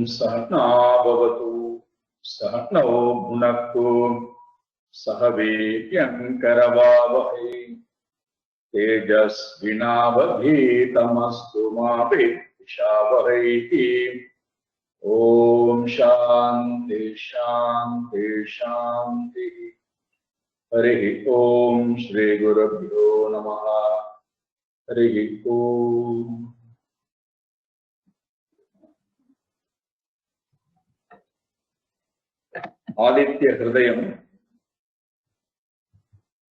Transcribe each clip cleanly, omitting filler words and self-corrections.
सहना भवतु सहनौ भुनक्तु सह वीर्यङ्करवावहै तेजस्विनावधीतमस्तु मा विद्विषावहै। ओम शांति शांति शांति। हरि ओम श्री गुरुभ्यो नमः। हरि ओम। आदित्य हृदयं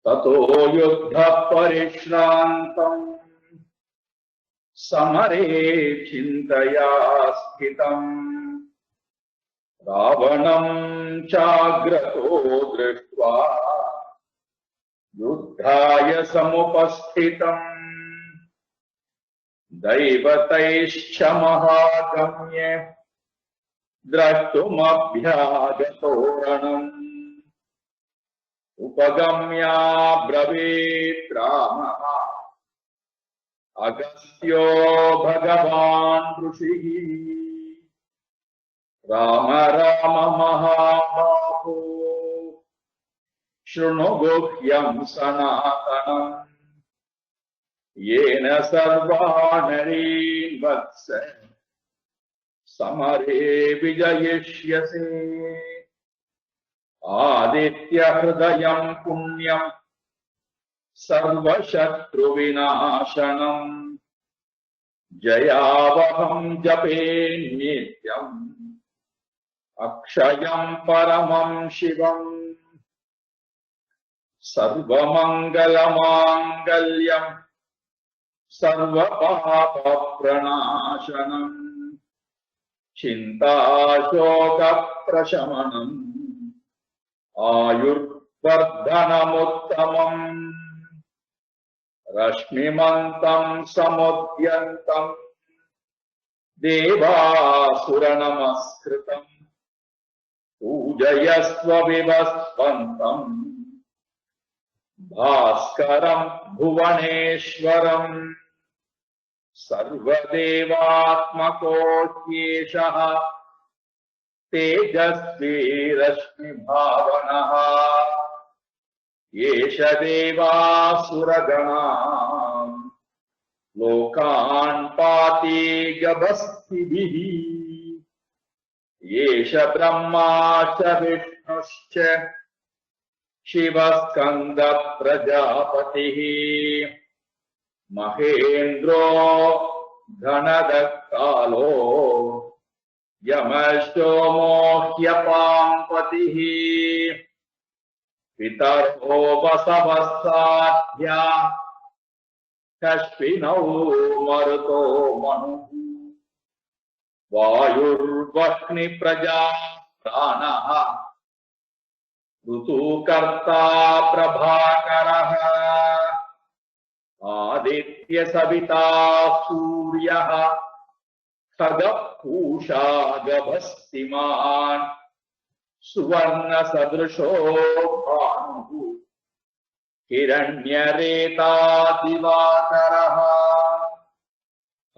ततो युद्ध परिश्रांतं समरे चिंतया स्थितं रावणं चाग्रतो दृष्ट्वा युद्धाय समुपस्थितं दैवतैश्च महागम्य द्रष्टुमभ्यागतो रणम् उपगम्या ब्रवीत् रामः अगस्त्यो भगवान् ऋषिः राम राम महाबाहो शृणु गुह्यं सनातनम् येन सर्वा नरीन् वत्स समरे विजयिष्यसि। आदित्य हृदयं पुण्यं सर्वशत्रुविनाशनम् जयावहं जपे नित्यम् अक्षयं परमं शिवम् सर्वमङ्गलमाङ्गल्यं सर्वपापप्रणाशनम् चिन्ताशोकप्रशमनम् आयुर्वर्धनमुत्तमम् रश्मिमन्तं समुद्यन्तं देवासुरनमस्कृतम् पूजयस्व विवस्वन्तम् भास्करं भुवनेश्वरम् सर्वदेवात्मकोऽप्येषः तेजस्वी रश्मिभावनः एष देवासुरगणान् लोकान् पाति गभस्तिभिः एष ब्रह्मा च विष्णुश्च शिवस्कन्द प्रजापतिः महेन्द्रो धनदकालो यमश्चोमो ह्यपाम्पतिः पितरो वसवस्साध्या कश्विनौ मरुतो मनुः वायुर्वह्निप्रजा प्राणः ऋतुकर्ता प्रभाकरः आदित्य सविता सूर्यः खगः पूषा गभस्तिमान् सुवर्ण सदृशो भानुः हिरण्यरेता दिवाकरः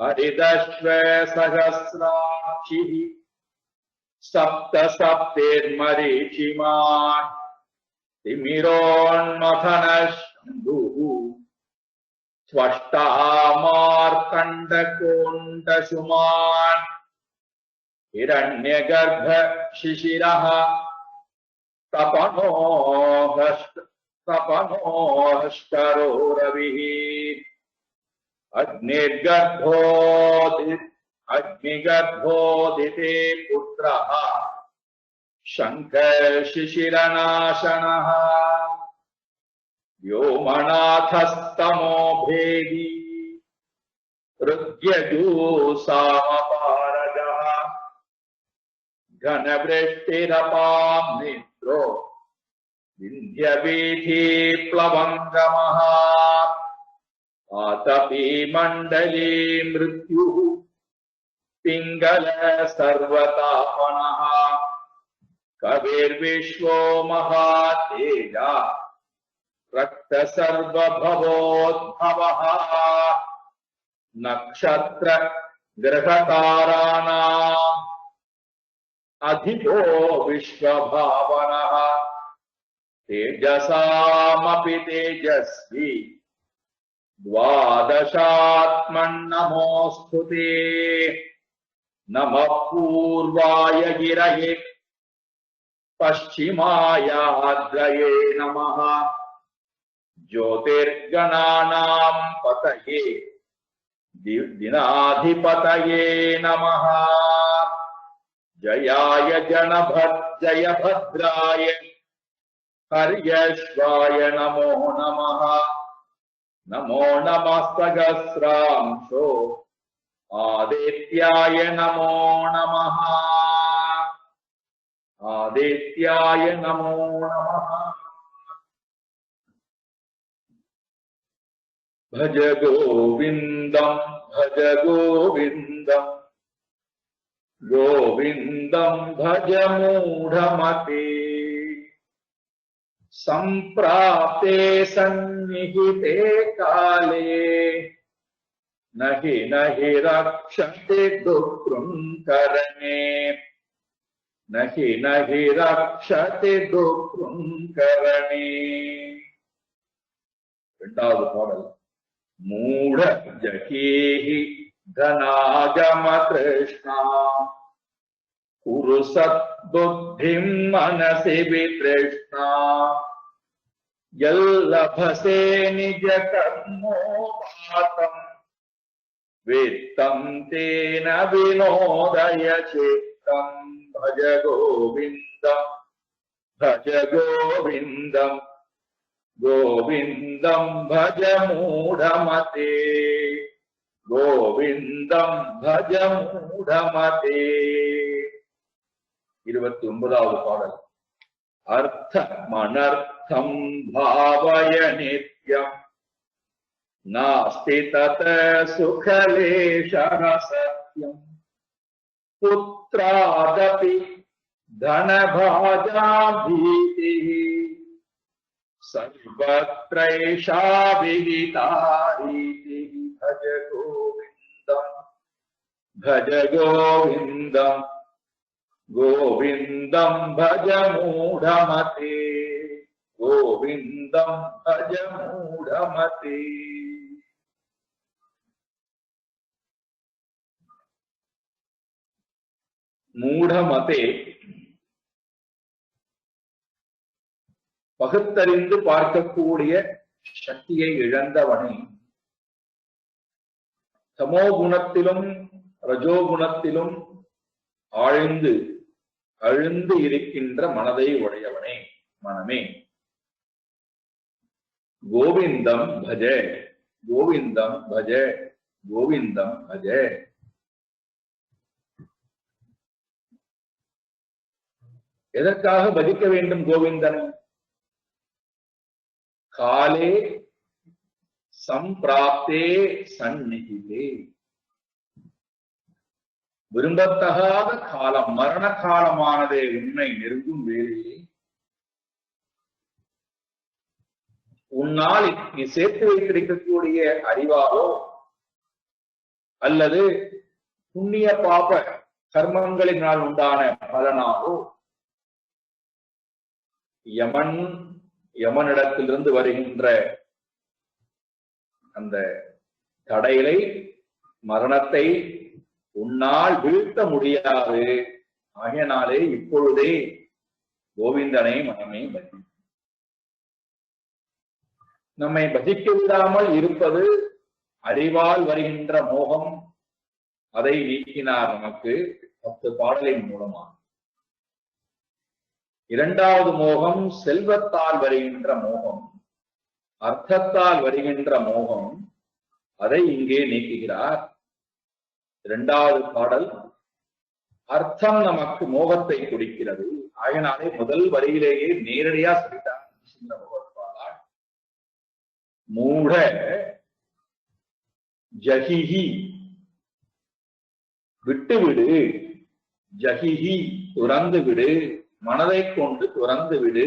हरिदश्व सहस्राक्षिः सप्त सप्तेर्मरीचिमान् तिमिरोन्मथनशम्भुः त्वष्टा मार्कण्डकोण्डशुमान् हिरण्यगर्भ शिशिरः तपनोऽष्टरो रविः अग्निगर्भोदिते पुत्रः शङ्खशिशिरनाशनः व्योमनाथस्तमो भेदी हृद्यजूसामपारगः घनवृष्टिरपां निद्रो विन्ध्यवीथी प्लवङ्गमः आतपी मण्डली मृत्युः पिङ्गल सर्वतापनः कविर्विश्वो महातेजा रक्त सर्वभवोद्भवः नक्षत्र ग्रहताराणां अधिको विश्वभावनः तेजसामपि तेजस्वी द्वादशात्मन्नमोऽस्तु ते नमः पूर्वाय गिरये पश्चिमायाद्रये नमः ज्योतिर्गणानां पतये दिनाधिपतये नमः जयाय जयभद्राय हर्यश्वाय नमो नमः नमो नमः सहस्रांशो आदित्याय नमो नमः आदित्याय नमो नमः भज गोविंदं गोविंदं भज मूढ़मते संप्राप्ते सन्निहिते काले नहि रक्षते दुःकृङ्करणे नहि रक्षते दुःकृङ्करणे இரண்டாவது பாடல் मूढ़ जहीहि धनागम कृष्णा कुरु सद्बुद्धिं मनसि वितृष्णा यल्लभसे निज कर्मोपातम् वित्तं तेन विनोदय चित्तम् भज गोविन्दं गोविंदं भज मूढ़मते गोविंदं भज मूढ़मते 29வது பாடல் अर्थमनर्थं भावय नित्यं नास्ति तत सुखलेशः सत्यं पुत्रादपि धनभाजा भीतिः सर्वत्रैषा विहिता रीतिः भज गोविंदं भज मूढ़मते गोविंदं भज मूढ़मते मूढ़मते பகுத்தறிந்து பார்க்கக்கூடிய சக்தியை இழந்தவனை தமோ குணத்திலும் ரஜோகுணத்திலும் அழுந்து இருக்கின்ற மனதை உடையவனே மனமே கோவிந்தம் பஜ கோவிந்தம் பஜ கோவிந்தம் பஜ எதற்காக பஜிக்க வேண்டும் கோவிந்தனை காலே சம்பிராப்தே சந்நிகிதே விரும்பத்தகாத காலம் மரண காலமானதே உன்னை நெருங்கும் வேளையிலே உன்னால் நீ சேர்த்து வைத்திருக்கக்கூடிய அறிவாலோ அல்லது புண்ணிய பாப கர்மங்களினால் உண்டான பலனாலோ யமனிடத்திலிருந்து வருகின்ற அந்த தடைகளை மரணத்தை உன்னால் வீழ்த்த முடியாது. ஆகையினாலே இப்பொழுதே கோவிந்தனை மனமே பஜி. நம்மை பஜிக்க விடாமல் இருப்பது அறிவால் வருகின்ற மோகம். அதை நீக்கினார் நமக்கு 10 பாடலின் மூலமாக. இரண்டாவது மோகம் செல்வத்தால் வருகின்ற மோகம், அர்த்தத்தால் வருகின்ற மோகம். அதை இங்கே நீக்குகிறார். இரண்டாவது பாடல் அர்த்தம் நமக்கு மோகத்தை கொடுக்கிறது. ஆகையினாலே முதல் வரியிலேயே நேரடியா சொல்லிட்டார் சின்ன முகப்பாளார். மூட ஜஹிஹி விட்டுவிடு, ஜஹிஹி துறந்து விடு, மனதை கொண்டு துறந்து விடு.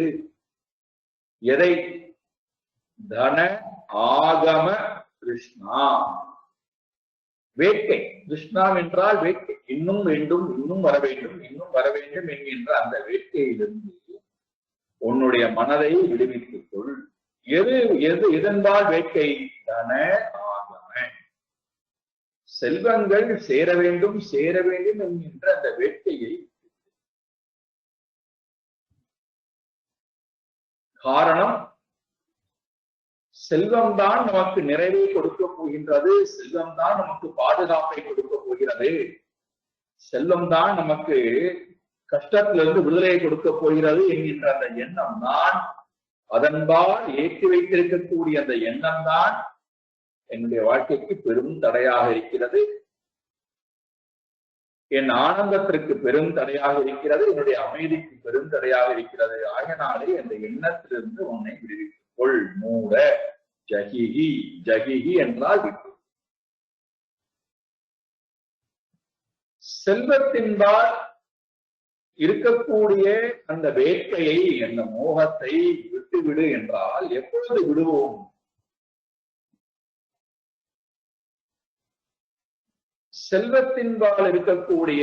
எதை? தன ஆகம கிருஷ்ணா. வேட்கை. கிருஷ்ணா என்றால் வேட்கை. இன்னும் வேண்டும், இன்னும் வர வேண்டும், இன்னும் வர வேண்டும் என்கின்ற அந்த வேட்கையிலிருந்து உன்னுடைய மனதை விடுவித்துக் கொள். எதன்பால் வேட்கை? தன ஆகம செல்வங்கள் சேர வேண்டும், சேர வேண்டும் என்கின்ற அந்த வேட்கையை. காரணம், செல்வம்தான் நமக்கு நிறைவை கொடுக்க போகின்றது, செல்வம்தான் நமக்கு பாதுகாப்பை கொடுக்க போகிறது, செல்வம்தான் நமக்கு கஷ்டத்திலிருந்து விடுதலையை கொடுக்க போகிறது என்கின்ற அந்த எண்ணம் தான், அதன்பால் ஏற்றி வைத்திருக்கக்கூடிய அந்த எண்ணம் தான் என்னுடைய வாழ்க்கைக்கு பெரும் தடையாக இருக்கிறது, என் ஆனந்தத்திற்கு பெரும் தடையாக இருக்கிறது, என்னுடைய அமைதிக்கு பெரும் தடையாக இருக்கிறது. ஆகினாலே அந்த எண்ணத்திலிருந்து உன்னை விடுவித்துக் கொள். மூட ஜகிஹி. ஜகிஹி என்றால் விட்டு. செல்வத்தின்பால் இருக்கக்கூடிய அந்த வேட்கையை, அந்த மோகத்தை விட்டுவிடு என்றால் எப்பொழுது விடுவோம்? செல்வத்தின்பால் இருக்கக்கூடிய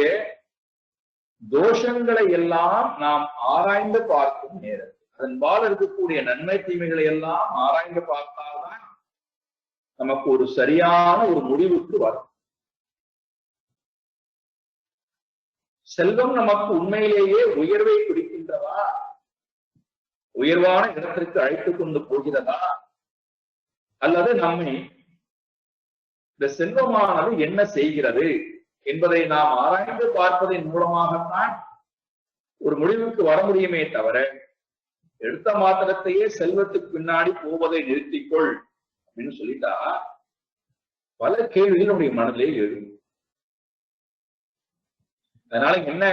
தோஷங்களை எல்லாம் நாம் ஆராய்ந்து பார்க்கும் நேரம், அதன்பால் இருக்கக்கூடிய நன்மை தீமைகளை எல்லாம் ஆராய்ந்து பார்த்தால்தான் நமக்கு ஒரு சரியான ஒரு முடிவுக்கு வரும். செல்வம் நமக்கு உண்மையிலேயே உயர்வை கொடுக்கின்றதா? உயர்வான இடத்திற்கு அழைத்துக் கொண்டு போகிறதா? அல்லது நம்மை இந்த செல்வமானது என்ன செய்கிறது என்பதை நாம் ஆராய்ந்து பார்ப்பதன் மூலமாகத்தான் ஒரு முடிவுக்கு வர முடியுமே தவிர, எடுத்த மாத்திரத்தையே செல்வத்துக்கு பின்னாடி போவதை நிறுத்திக்கொள் அப்படின்னு சொல்லிட்டா பல கேள்விகள் நம்முடைய மனதிலே எழும். அதனால என்ன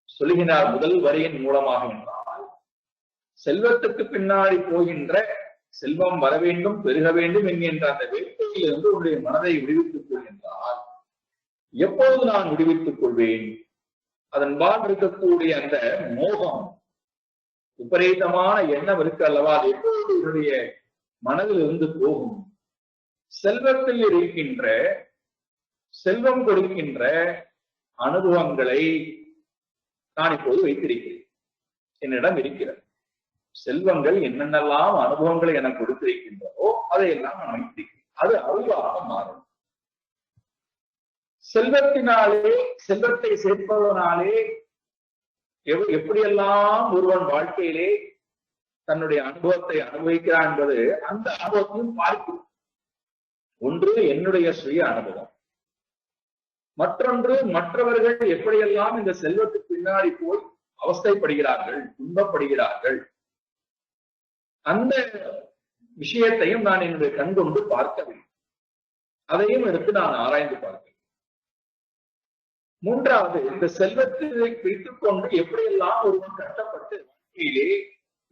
சொல்லுகிறார் முதல் வரியின் மூலமாக என்றால், செல்வத்துக்கு பின்னாடி போகின்ற, செல்வம் வர வேண்டும், பெருக வேண்டும் என்கின்ற அந்த வேட்கையிலிருந்து உன்னுடைய மனதை விடுவித்துக் கொள்கின்றால், எப்பொழுது நான் விடுவித்துக் கொள்வேன்? அதன்பால் இருக்கக்கூடிய அந்த மோகம், விபரீதமான எண்ணம் இருக்கு அல்லவா, அது எப்பொழுது என்னுடைய மனதில் இருந்து போகும்? செல்வத்தில் இருக்கின்ற, செல்வம் கொடுக்கின்ற அனுபவங்களை நான் இப்போது வைத்திருக்கிறேன், என்னிடம் இருக்கிறது. செல்வங்கள் என்னென்னலாம் அனுபவங்களை எனக்கு கொடுத்திருக்கின்றதோ அதையெல்லாம் நான் வைத்திருக்கிறேன். அது அறிவாக மாறும். செல்வத்தினாலே, செல்வத்தை சேர்ப்பதனாலே எப்படியெல்லாம் ஒருவன் வாழ்க்கையிலே தன்னுடைய அனுபவத்தை அனுபவிக்கிறான் என்பது அந்த அனுபவத்தையும் பார்க்கும். ஒன்று என்னுடைய சுய அனுபவம், மற்றொன்று மற்றவர்கள் எப்படியெல்லாம் இந்த செல்வத்துக்கு பின்னாடி போய் அவஸ்தைப்படுகிறார்கள், துன்பப்படுகிறார்கள், அந்த விஷயத்தையும் நான் என்னுடைய கண் கொண்டு பார்க்கவில்லை. அதையும் எடுத்து நான் ஆராய்ந்து பார்க்கிறேன். மூன்றாவது, இந்த செல்வத்தை வைத்துக் கொண்டு எப்படியெல்லாம் ஒருவன் கஷ்டப்பட்டு வாழ்க்கையிலே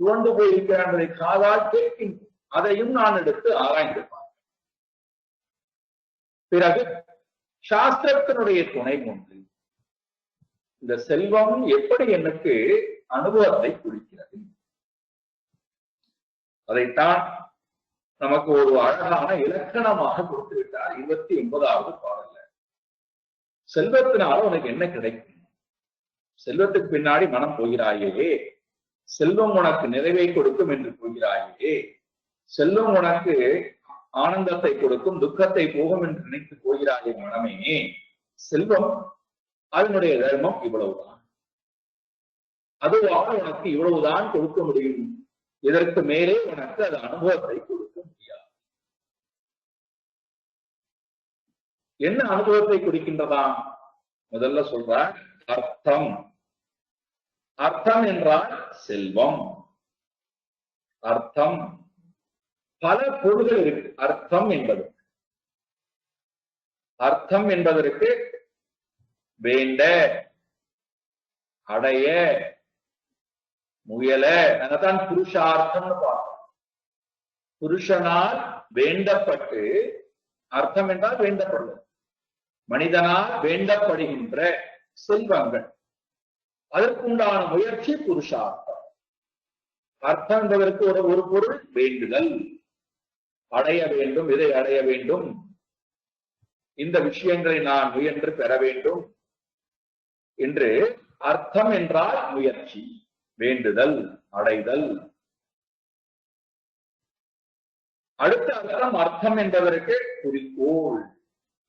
துவண்டு போயிருக்கிறான் என்பதை காதால் கேட்கின்றேன். அதையும் நான் எடுத்து ஆராய்ந்து பார்க்கிறேன். பிறகு சாஸ்திரத்தினுடைய துணை கொண்டு இந்த செல்வம் எப்படி எனக்கு அனுபவத்தை கொடுக்கிறது, அதைத்தான் நமக்கு ஒரு அழகான இலக்கணமாக கொடுத்து விட்டார் 29வது பாடல்ல. செல்வத்தினால உனக்கு என்ன கிடைக்கும்? செல்வத்துக்கு பின்னாடி மனம் போகிறாயே, செல்வம் உனக்கு நிறைவை கொடுக்கும் என்று போகிறாயே, செல்வம் உனக்கு ஆனந்தத்தை கொடுக்கும், துக்கத்தை போகும் என்று நினைத்து போகிறாயே மனமே, செல்வம் அதனுடைய தர்மம் இவ்வளவுதான், அதுவாக உனக்கு இவ்வளவுதான் கொடுக்க முடியும், இதற்கு மேலே உனக்கு அது அனுபவத்தை கொடுக்க முடியாது. என்ன அனுபவத்தை கொடுக்கின்றதா? முதல்ல சொல்ற அர்த்தம். அர்த்தம் என்றால் செல்வம். அர்த்தம் பல பொருள்கள் இருக்கு. அர்த்தம் என்பது, அர்த்தம் என்பதற்கு வேண்ட, அடைய, முயல, அதனால்தான் புருஷார்த்தம்னு பார்த்தோம். புருஷனால் வேண்டப்பட்டு, அர்த்தம் என்றால் வேண்டப்படுவது, மனிதனால் வேண்டப்படுகின்ற செல்வங்கள், அதற்குண்டான முயற்சி புருஷார்த்தம். அர்த்தம் என்பதற்கு ஒரு பொருள் வேண்டுதல், அடைய வேண்டும், இதை அடைய வேண்டும், இந்த விஷயங்களை நான் முயன்று பெற வேண்டும் என்று. அர்த்தம் என்றால் முயற்சி, வேண்டுதல், அடைதல். அடுத்த அர்த்தம், அர்த்தம் என்பதற்கு குறிக்கோள்.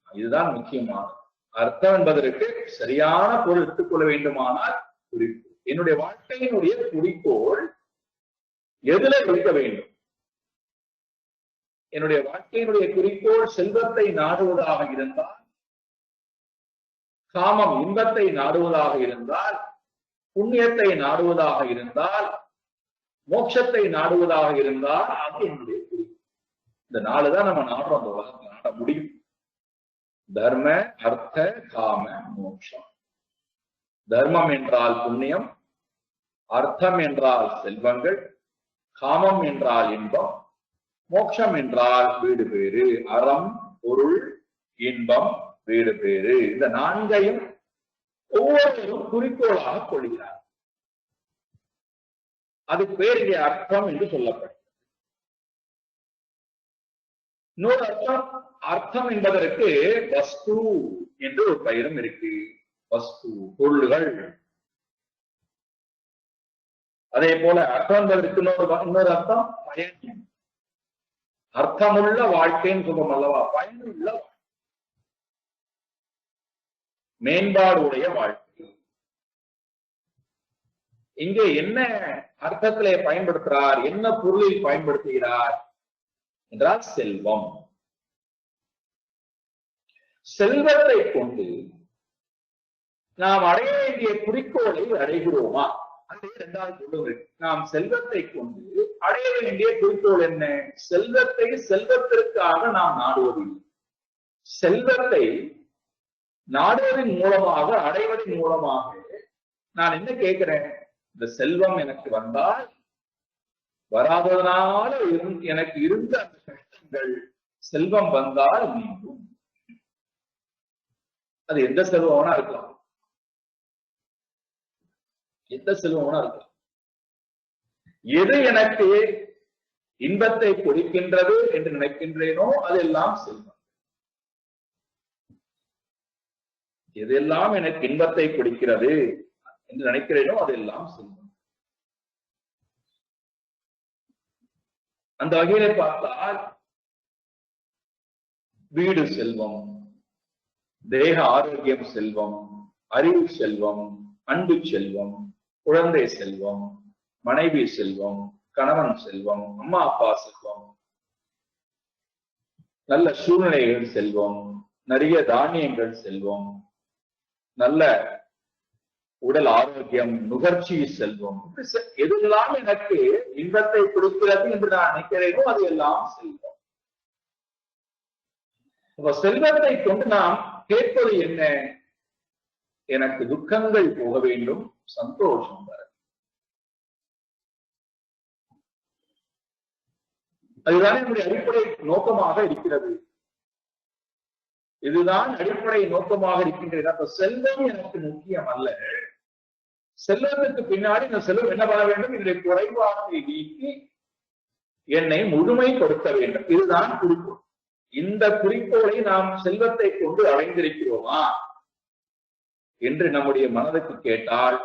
இதுதான் முக்கியமானது. அர்த்தம் என்பதற்கு சரியான பொருள் எடுத்துக்கொள்ள வேண்டுமானால் குறிக்கோள். என்னுடைய வாழ்க்கையினுடைய குறிக்கோள் எதுல வைக்க வேண்டும்? என்னுடைய வாழ்க்கையினுடைய குறிக்கோள் செல்வத்தை நாடுவதாக இருந்தால், காமம் இன்பத்தை நாடுவதாக இருந்தால், புண்ணியத்தை நாடுவதாக இருந்தால், மோட்சத்தை நாடுவதாக இருந்தால் அது என்னுடைய குறிக்கோள். இந்த நாளுதான் நம்ம நாடுறோம், அந்த உலகத்தை நாட முடியும். தர்ம, அர்த்த, காம, மோட்சம். தர்மம் என்றால் புண்ணியம், அர்த்தம் என்றால் செல்வங்கள், காமம் என்றால் இன்பம், மோட்சம் என்றால் வீடு பேறு. அறம், பொருள், இன்பம், வீடு பேறு. இந்த நான்கையும் ஒவ்வொருவரும் குறிக்கோளாக கொள்கிறார். அது பேர் இங்கே அர்த்தம் என்று சொல்லப்படும். இன்னொரு அர்த்தம், அர்த்தம் என்பதற்கு வஸ்து என்று ஒரு பெயரும் இருக்கு. வஸ்து, பொருள்கள். அதே போல அர்த்தம் என்பதற்கு இன்னொரு அர்த்தம் பயன். அர்த்தமுள்ள வாழ்க்கைன்னு சொல்றோம் அல்லவா, பயனுள்ள மேம்பாடு உடைய வாழ்க்கை. இங்கே என்ன அர்த்தத்திலே பயன்படுத்துகிறார், என்ன பொருளில் பயன்படுத்துகிறார் என்றால் செல்வம். செல்வத்தை கொண்டு நாம் அடைய வேண்டிய குறிக்கோளை அடைகிறோமா? அது இரண்டாவது பொருள். நாம் செல்வத்தை கொண்டு அடைய வேண்டிய குறிக்கோள் என்ன? செல்வத்தை செல்வத்திற்காக நாம் நாடுவதில்லை. செல்வத்தை நாடுவதன் மூலமாக, அடைவதன் மூலமாக நான் என்ன கேட்கிறேன்? இந்த செல்வம் எனக்கு வந்தால், வராததனால எனக்கு இருந்த அந்த கஷ்டங்கள் செல்வம் வந்தால் நீங்கும். அது எந்த செல்வம்னா இருக்கலாம், எந்த செல்வம்னா இருக்கலாம். எது எனக்கு இன்பத்தை கொடுக்கின்றது என்று நினைக்கின்றேனோ அதெல்லாம் செல்வம். எதெல்லாம் எனக்கு இன்பத்தை கொடுக்கிறது என்று நினைக்கிறேனோ அதெல்லாம் செல்வம். அந்த வகையில பார்த்தால் வீடு செல்வம், தேக ஆரோக்கியம் செல்வம், அறிவு செல்வம், அன்பு செல்வம், குழந்தை செல்வம், மனைவி செல்வம், கணவன் செல்வம், அம்மா அப்பா செல்வம், நல்ல சூழ்நிலைகள் செல்வம், நிறைய தானியங்கள் செல்வம், நல்ல உடல் ஆரோக்கியம், நுகர்ச்சி செல்வம். எதெல்லாம் எனக்கு இன்பத்தை கொடுக்கிறது என்று நான் நினைக்கிறேனோ அது எல்லாம் செல்வம். செல்வத்தை கொண்டு நாம் கேட்பது என்ன? எனக்கு துக்கங்கள் போக வேண்டும், சந்தோஷம் வர. அதுதான் என்னுடைய அடிப்படை நோக்கமாக இருக்கிறது. இதுதான் அடிப்படை நோக்கமாக இருக்கின்றது. அப்ப செல்வம் எனக்கு முக்கியம் அல்ல. செல்வத்துக்கு பின்னாடி இந்த செல்வம் என்ன பண்ண வேண்டும்? இதனுடைய குறைபாட்டை நீக்கி என்னை முழுமைப்படுத்த வேண்டும். இதுதான் குறிக்கோள். இந்த குறிக்கோளை நாம் செல்வத்தை கொண்டு அடைந்திருக்கிறோமா என்று நம்முடைய மனதுக்கு கேட்டால்,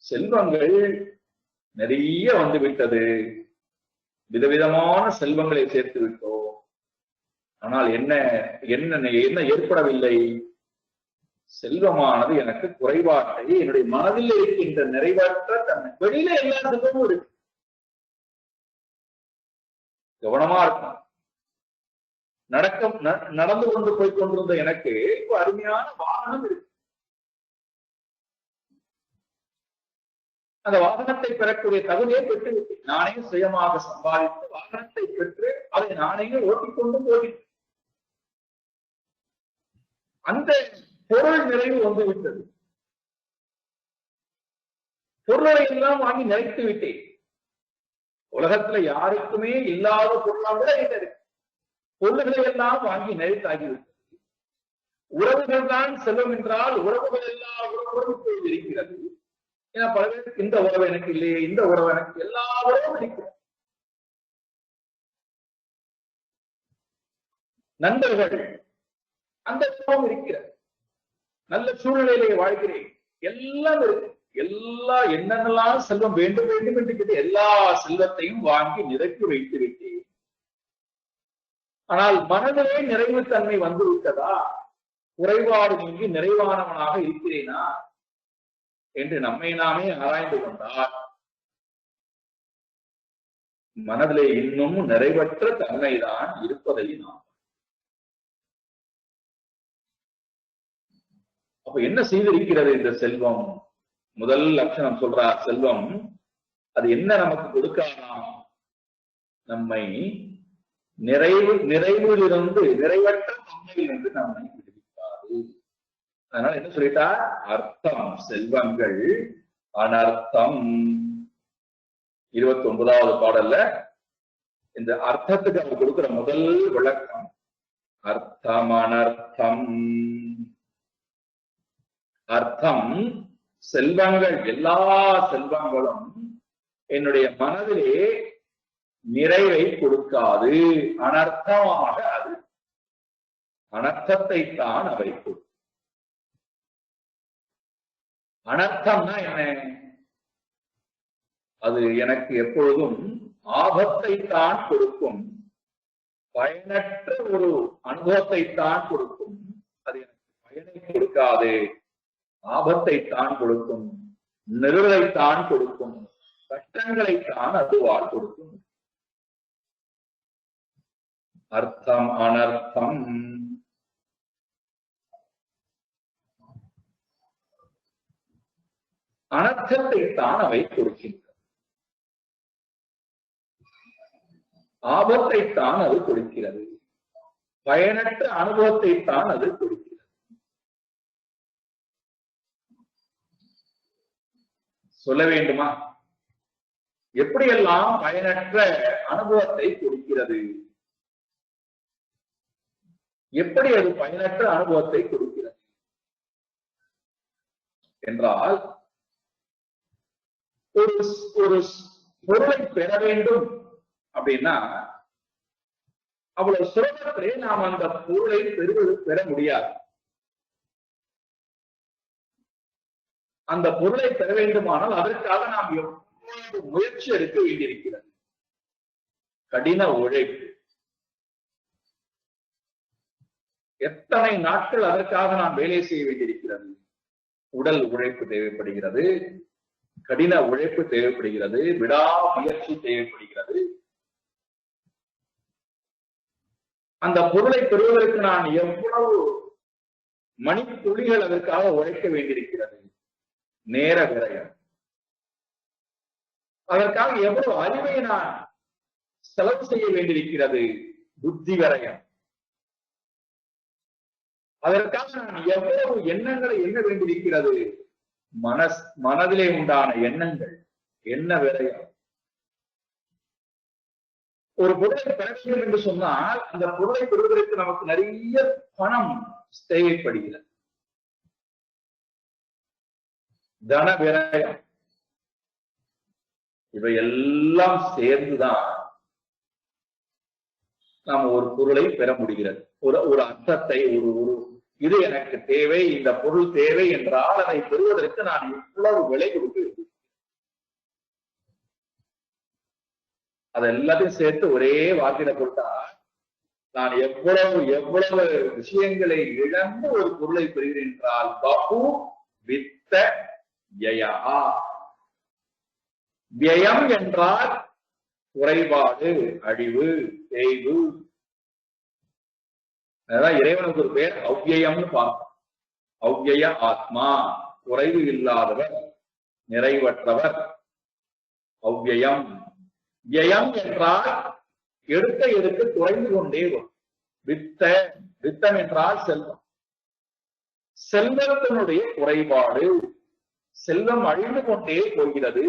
செல்வங்கள் நிறைய வந்துவிட்டது, விதவிதமான செல்வங்களை சேர்த்து விட்டோம். ஆனால் என்ன என்ன என்ன ஏற்படவில்லை? செல்வமானது எனக்கு குறைபாட்டை, என்னுடைய மனதில் இருக்கின்ற நிறைவேற்ற தன்மை. வெளியில எல்லா செல்வமும் இருக்கு, கவனமா இருக்கும். நடந்து கொண்டு போய் கொண்டிருந்த எனக்கு இப்ப அருமையான வாகனம் இருக்கு. அந்த வாகனத்தை பெறக்கூடிய தகுதியை பெற்று நானே சுயமாக சம்பாதித்து வாகனத்தை பெற்று அதை நானே ஓட்டிக்கொண்டு போகிறேன். அந்த பொருள் நிறைவு வந்து விட்டது. பொருளை எல்லாம் வாங்கி நிறைத்து விட்டேன். உலகத்துல யாருக்குமே இல்லாத பொருளாக கூட இருக்கு. பொருள்களை எல்லாம் வாங்கி நிறைத்தாகிவிட்டது. உறவுகள் தான் செல்வம் என்றால் உறவுகள் எல்லா உறவுகளும் இருக்கிறது. ஏன்னா பல பேருக்கு இந்த உறவு எனக்கு இல்லையே, இந்த உறவு எனக்கு, எல்லா உறவும் இருக்கிறது. நண்பர்கள் அந்த சுகம் இருக்கிறது. நல்ல சூழ்நிலையிலே வாழ்கிறேன், எல்லாம் இருக்கு. எல்லா என்னென்னலாம் செல்வம் வேண்டும் வேண்டும் என்று கேட்டு எல்லா செல்வத்தையும் வாங்கி நிரப்பி வைத்து விட்டேன். ஆனால் மனதிலே நிறைவு தன்மை வந்து விட்டதா, குறைபாடு நீங்கி நிறைவானவனாக இருக்கிறேனா என்று நம்மை நாமே ஆராய்ந்து கொண்டால் மனதிலே இன்னும் நிறைவற்ற தன்மைதான் இருப்பதை நாம். அப்ப என்ன செய்திருக்கிறது இந்த செல்வம்? முதல் லட்சணம் சொல்றார், செல்வம் அது என்ன நமக்கு கொடுக்கலாம்? நம்மை நிறைவிலிருந்து நிறைவற்ற தன்மையிலிருந்து நம்மை விடுவிக்காது. அதனால என்ன சொல்லிட்டார்? அர்த்தம் செல்வங்கள் அனர்த்தம். 29வது பாடல்ல இந்த அர்த்தத்துக்கு அவர் கொடுக்கிற முதல் விளக்கம் அர்த்தம் அனர்த்தம். அர்த்தம் செல்வங்கள், எல்லா செல்வங்களும் என்னுடைய மனதிலே நிறைவை கொடுக்காது. அனர்த்தமாக அது அனர்த்தத்தை தான் அவை கொடுக்கும். அனர்த்தம்னா என்ன? அது எனக்கு எப்பொழுதும் ஆபத்தை தான் கொடுக்கும், பயனற்ற ஒரு அனுபவத்தை தான் கொடுக்கும். அது எனக்கு பயனை கொடுக்காது, ஆபத்தை தான் கொடுக்கும், நிறுவலைத்தான் கொடுக்கும், கஷ்டங்களைத்தான் அதுவால் கொடுக்கும். அர்த்தம் அனர்த்தம். அனர்த்தத்தை தான் அவை கொடுக்கின்றன, ஆபத்தை தான் அது கொடுக்கிறது, பயனற்ற அனுபவத்தை தான் அது கொடுக்கிறது. சொல்ல வேண்டுமா? எப்படியெல்லாம் பயனற்ற அனுபவத்தை கொடுக்கிறது? எப்படி அது பயனற்ற அனுபவத்தை கொடுக்கிறது என்றால், ஒரு பொருளை பெற வேண்டும் அப்படின்னா அவ்வளவு சுலபத்திலே நாம் அந்த பொருளை பெற முடியாது. அந்த பொருளை பெற வேண்டுமானால் அதற்காக நாம் எவ்வளவு முயற்சி எடுக்க வேண்டியிருக்கிறது. கடின உழைப்பு, எத்தனை நாட்கள் அதற்காக நாம் வேலை செய்ய வேண்டியிருக்கிறது. உடல் உழைப்பு தேவைப்படுகிறது, கடின உழைப்பு தேவைப்படுகிறது, விடாமுயற்சி தேவைப்படுகிறது. அந்த பொருளை பெறுவதற்கு நான் எவ்வளவு மணித்துளிகள் அதற்காக உழைக்க வேண்டியிருக்கிறது. நேர விரயம். அதற்காக எவ்வளவு அறிவை நான் செலவு செய்ய வேண்டியிருக்கிறது. புத்தி விரயம். அதற்காக நான் எவ்வளவு எண்ணங்களை எண்ண வேண்டியிருக்கிறது. மனதிலே உண்டான எண்ணங்கள், என்ன விரயம். ஒரு பொருளை பெற வேண்டும் என்று சொன்னால் அந்த பொருளை பெறுவதற்கு நமக்கு நிறைய பணம் தேவைப்படுகிறது. தன விரயம். இவையெல்லாம் சேர்ந்துதான் நாம் ஒரு பொருளை பெற முடிகிறது. ஒரு அர்த்தத்தை, ஒரு இது எனக்கு தேவை, இந்த பொருள் தேவை என்றால் அதை பெறுவதற்கு நான் இவ்வளவு விலை கொடுக்க வேண்டும். அதை எல்லாத்தையும் சேர்த்து ஒரே வாக்கில கொடுத்தா நான் எவ்வளவு எவ்வளவு விஷயங்களை இழந்து ஒரு பொருளை பெறுகிறேன் என்றால் பகு வித்த வியா. வியம் என்றால் குறைபாடு, அழிவு, தேய்வு. அதான் இறைவனுக்கு ஒரு பேர் அவ்வியம்னு பார்ப்போம். அவ்விய ஆத்மா, குறைவு இல்லாதவர், நிறைவற்றவர். அவ்வியம். வியம் என்றால் எடுக்க குறைந்து கொண்டே வரும். வித்தம் என்றால் செல்வம். செல்வத்தினுடைய குறைபாடு. செல்வம் அழிந்து கொண்டே போகிறது,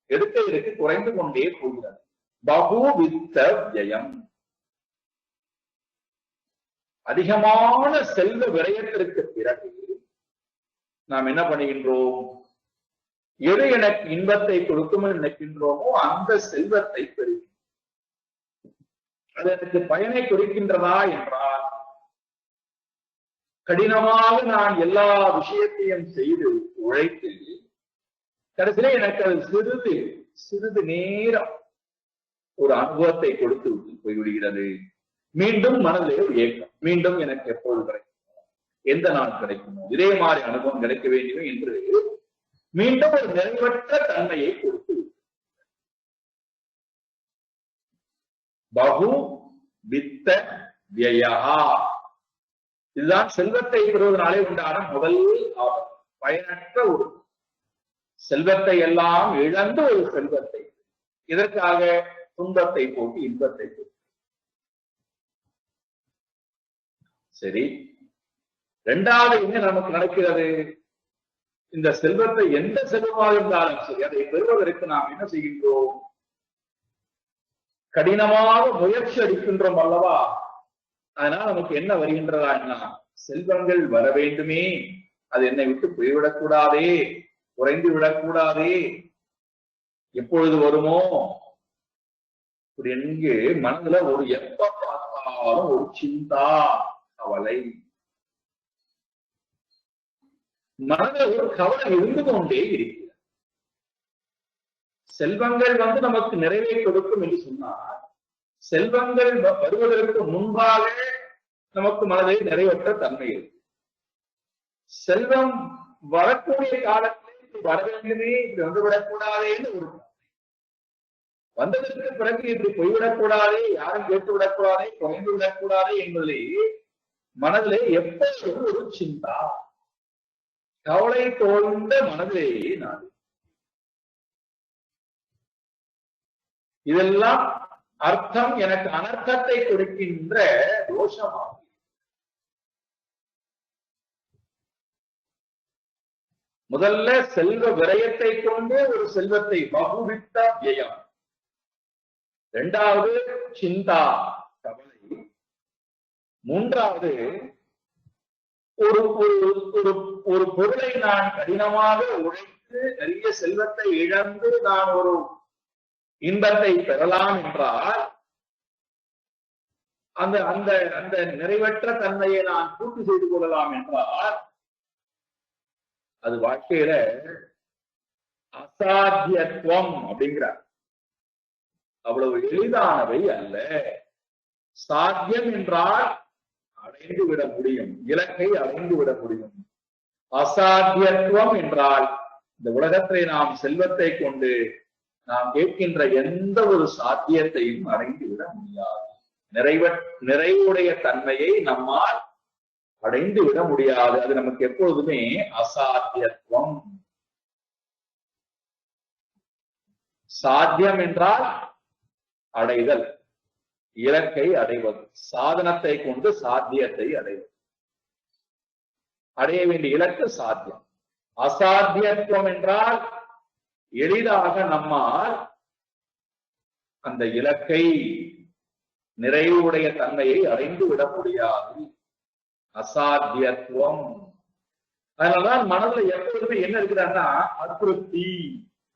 எடுக்க குறைந்து கொண்டே போகிறது. பகு வித்த வியம். அதிகமான செல்வ விரயத்திற்கு பிறகு நாம் என்ன பண்ணுகின்றோம்? எது எனக்கு இன்பத்தை கொடுக்கும் நினைக்கின்றோமோ அந்த செல்வத்தை பெறுகிறோம். அது எனக்கு பயனை கொடுக்கின்றதா என்றால் கடினமாக நான் எல்லா விஷயத்தையும் செய்து உழைத்து கடைசியில எனக்கு அது சிறிது நேரம் ஒரு அனுபவத்தை கொடுத்து விட்டு போய்விடுகிறது. மீண்டும் மனதிலே ஒரு ஏக்கம், மீண்டும் எனக்கு எப்போது கிடைக்கும், எந்த நாள் கிடைக்குமோ, இதே மாதிரி அனுபவம் கிடைக்க வேண்டுமே என்று மீண்டும் ஒரு நிறைவற்ற தன்மையை கொடுத்து பகு வித்த வியா. இதுதான் செல்வத்தை பெறுவதனாலே உண்டான முதல் ஆபத்து. பயனற்ற ஒரு செல்வத்தை எல்லாம் இழந்து ஒரு செல்வத்தை, இதற்காக துன்பத்தை போட்டு இன்பத்தை போட்டு. சரி, இரண்டாவது என்ன நமக்கு நடக்கிறது? இந்த செல்வத்தை எந்த செல்வமாக இருந்தாலும் சரி, அதை பெறுவதற்கு நாம் என்ன செய்கின்றோம்? கடினமாக முயற்சி அடிக்கின்றோம் அல்லவா? அதனால நமக்கு என்ன வருகின்றதா? செல்வங்கள் வர வேண்டுமே, அது என்னை விட்டு போய்விடக்கூடாதே, குறைந்து விடக்கூடாதே, எப்பொழுது வருமோ என்கு மனதுல ஒரு எப்ப பார்த்தாலும் ஒரு சிந்தா, கவலை, மனதில் ஒரு கவலை இருந்து கொண்டே இருக்கிறது. செல்வங்கள் நமக்கு நிறைவை கொடுக்கும் என்று சொன்னால், செல்வங்கள் வருவதற்கு முன்பாக நமக்கு மனதில் நிறைவற்ற தன்மை இருக்கு. செல்வம் வரக்கூடிய காலத்தில் வர வேண்டுமே, இப்படி வந்துவிடக்கூடாதேன்னு ஒரு வந்ததற்கு பிறகு இப்படி போய்விடக்கூடாதே, யாரும் கேட்டு விடக்கூடாதே, குறைந்து விடக்கூடாதே என்பதிலே மனதிலே எப்போதும் ஒரு சிந்தா, கவலை தோன்ற மனதிலேயே நான். இதெல்லாம் அர்த்தம் எனக்கு அனர்த்தத்தை கொடுக்கின்ற தோஷமாகும். முதல்ல செல்வ விரயத்தை கொண்டு ஒரு செல்வத்தை பகுவித்த வியம், இரண்டாவது சிந்தா, கவலை, மூன்றாவது ஒரு ஒரு பொருளை நான் கடினமாக உழைத்து நிறைய செல்வத்தை இழந்து நான் ஒரு இன்பத்தை பெறலாம் என்றால் அந்த அந்த அந்த நிறைவற்ற தன்மையை நான் பூர்த்தி செய்து கொள்ளலாம் என்றால் அது வாழ்க்கையில அசாத்தியத்துவம் அப்படிங்கிறார். அவ்வளவு எளிதானவை அல்ல. சாத்தியம் என்றால் அடைந்து விட முடியும், இலக்கை அடைந்து விட முடியும். அசாத்தியத்துவம் என்றால் இந்த உலகத்தை நாம் செல்வத்தை கொண்டு நாம் கேட்கின்ற எந்த ஒரு சாத்தியத்தையும் அடைந்து விட முடியாது. நிறைவுடைய தன்மையை நம்மால் அடைந்து விட முடியாது. அது நமக்கு எப்பொழுதுமே அசாத்தியத்துவம். சாத்தியம் என்றால் அடைதல், இலக்கை அடைவது, சாதனத்தை கொண்டு சாத்தியத்தை அடைவது, அடைய வேண்டிய இலக்கு சாத்தியம். அசாத்தியத்துவம் என்றால் எளிதாக நம்மால் அந்த இலக்கை நிறைவுடைய தன்மையை அடைந்து விட முடியாது. அசாத்தியத்துவம். அதனாலதான் மனதில் எப்பொழுதுமே என்ன இருக்குதுன்னா அதிருப்தி,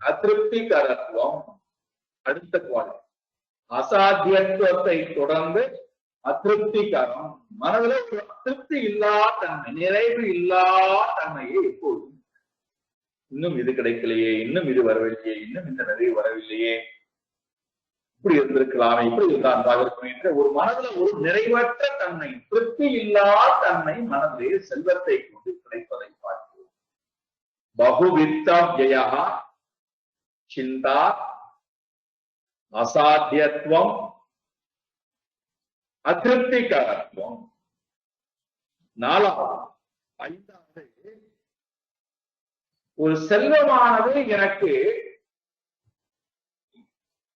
அதிருப்திகரத்துவம் அடுத்த குவாலிட்டி. அசாத்தியத்துவத்தை தொடர்ந்து அதிருப்திகரம், மனதில் ஒரு அதிருப்தி இல்லா தன்மை, நிறைவு இல்லா தன்மையை எப்போதும் இன்னும் இது கிடைக்கலையே, இன்னும் இது வரவில்லையே, இன்னும் இந்த நிறைவு வரவில்லையே, இப்படி இருந்திருக்கலாமே, இப்படி இருந்தால் இருக்கும் என்ற ஒரு மனதில் ஒரு நிறைவற்ற தன்மை, திருப்தி இல்லா தன்மை மனதிலே செல்வத்தை கொண்டு கிடைப்பதை பார்க்கிறோம். பகுவித்தவ்யயா, சிந்தா, அசாத்தியத்துவம், அதிருப்திகரத்துவம். நாலாவது, ஐந்தாவது, ஒரு செல்வமானது எனக்கு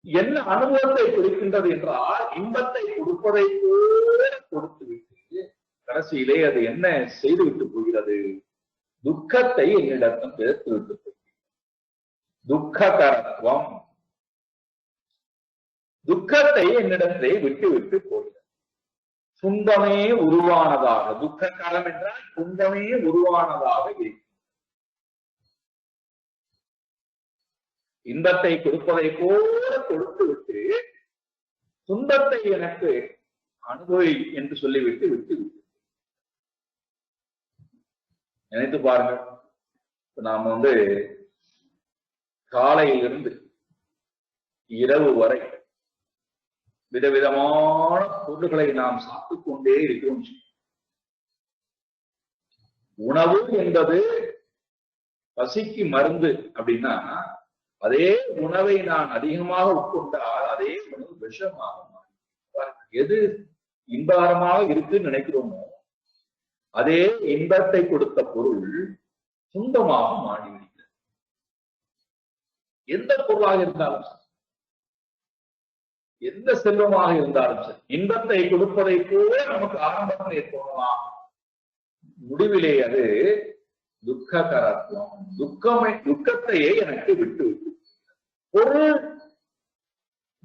என்ன அனுபவத்தை கொடுக்கின்றது என்றால் இன்பத்தை கொடுப்பதை போல கொடுத்து விட்டு கடைசியிலே அது என்ன செய்து விட்டு போகிறது? துக்கத்தை என்னிடத்தில் சேர்த்து விட்டு போகிறது. துக்ககரத்துவம், துக்கத்தை என்னிடத்திலே விட்டு விட்டு போகிறது. துன்பமே உருவானதாக, துக்ககரம் என்றால் துன்பமே உருவானதாக இருக்கு. இன்பத்தை கொடுப்பதை போல கொடுத்து விட்டு துன்பத்தை எனக்கு அனுபவி என்று சொல்லிவிட்டு விட்டு விட்டு நினைத்து பாருங்க. நாம காலையிலிருந்து இரவு வரை விதவிதமான பொருள்களை நாம் சாப்பிட்டுக் கொண்டே இருக்கிறோம். உணவு என்பது பசிக்கு மருந்து அப்படின்னா, அதே உணவை நான் அதிகமாக உட்கொண்டால் அதே உணவு விஷமாக மாறும். எது இன்பகரமாக இருக்குன்னு நினைக்கிறோமோ அதே இன்பத்தை கொடுத்த பொருள் துன்பமாக மாறிவிடுகிறது. எந்த பொருளாக இருந்தாலும் சரி, எந்த செல்வமாக இருந்தாலும் சரி, இன்பத்தை கொடுப்பதை போல நமக்கு ஆரம்பத்தில் ஏற்படலாம், முடிவிலே அது துக்ககரத்துவம், துக்கத்தையே எனக்கு விட்டு விட்டு. பொருள்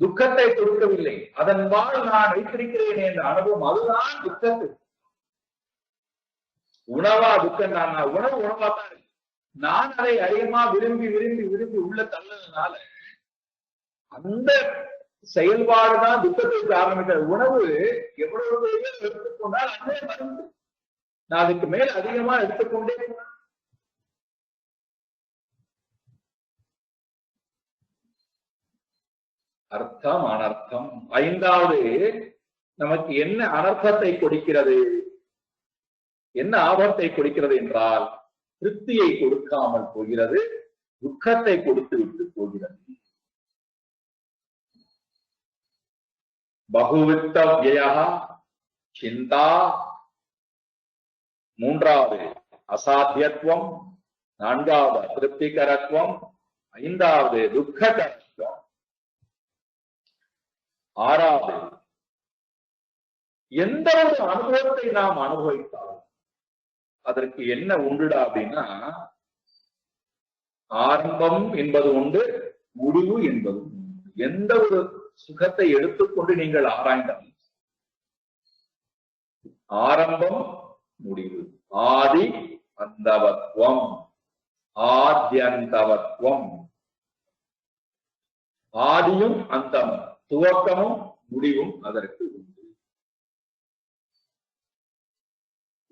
துக்கத்தை கொடுக்கவில்லை, அதன்பால் நான் வைத்திருக்கிறேன் என்ற அனுபவம், அதுதான் துக்கத்தை. உணவா துக்கம் தான், உணவு உணவா தான் இருக்கு. நான் அதை அதிகமா விரும்பி விரும்பி விரும்பி உள்ள தள்ளதுனால அந்த செயல்பாடுதான் துக்கத்திற்கு ஆரம்பிக்கிறது. உணவு எவ்வளவு எடுத்துக்கொண்டால் அதே மருந்து, நான் அதுக்கு மேல் அதிகமா எடுத்துக்கொண்டே போனேன். அர்த்தம் அனர்த்தம். ஐந்தாவது, நமக்கு என்ன அனர்த்தத்தை கொடுக்கிறது, என்ன ஆபத்தை கொடுக்கிறது என்றால் திருப்தியை கொடுக்காமல் போகிறது, துக்கத்தை கொடுத்து விட்டு போகிறது. பகுவித்த வியா சிந்தா. மூன்றாவது அசாத்தியத்துவம், நான்காவது திருப்திகரத்துவம், ஐந்தாவது துக்ககரத்துவம், ஆறாவது எந்த ஒரு அனுபவத்தை நாம் அனுபவித்தாலும் அதற்கு என்ன உண்டுடா அப்படின்னா, ஆரம்பம் என்பது உண்டு, முடிவு என்பது உண்டு. எந்த ஒரு சுகத்தை எடுத்துக்கொண்டு நீங்கள் ஆராய்ந்தாலும் ஆரம்பம் முடிவு, ஆதி அந்தவத்வம், ஆத்யந்தவத்வம், ஆதியும் அந்தமும், துவக்கமும் முடிவும் அதற்கு உண்டு.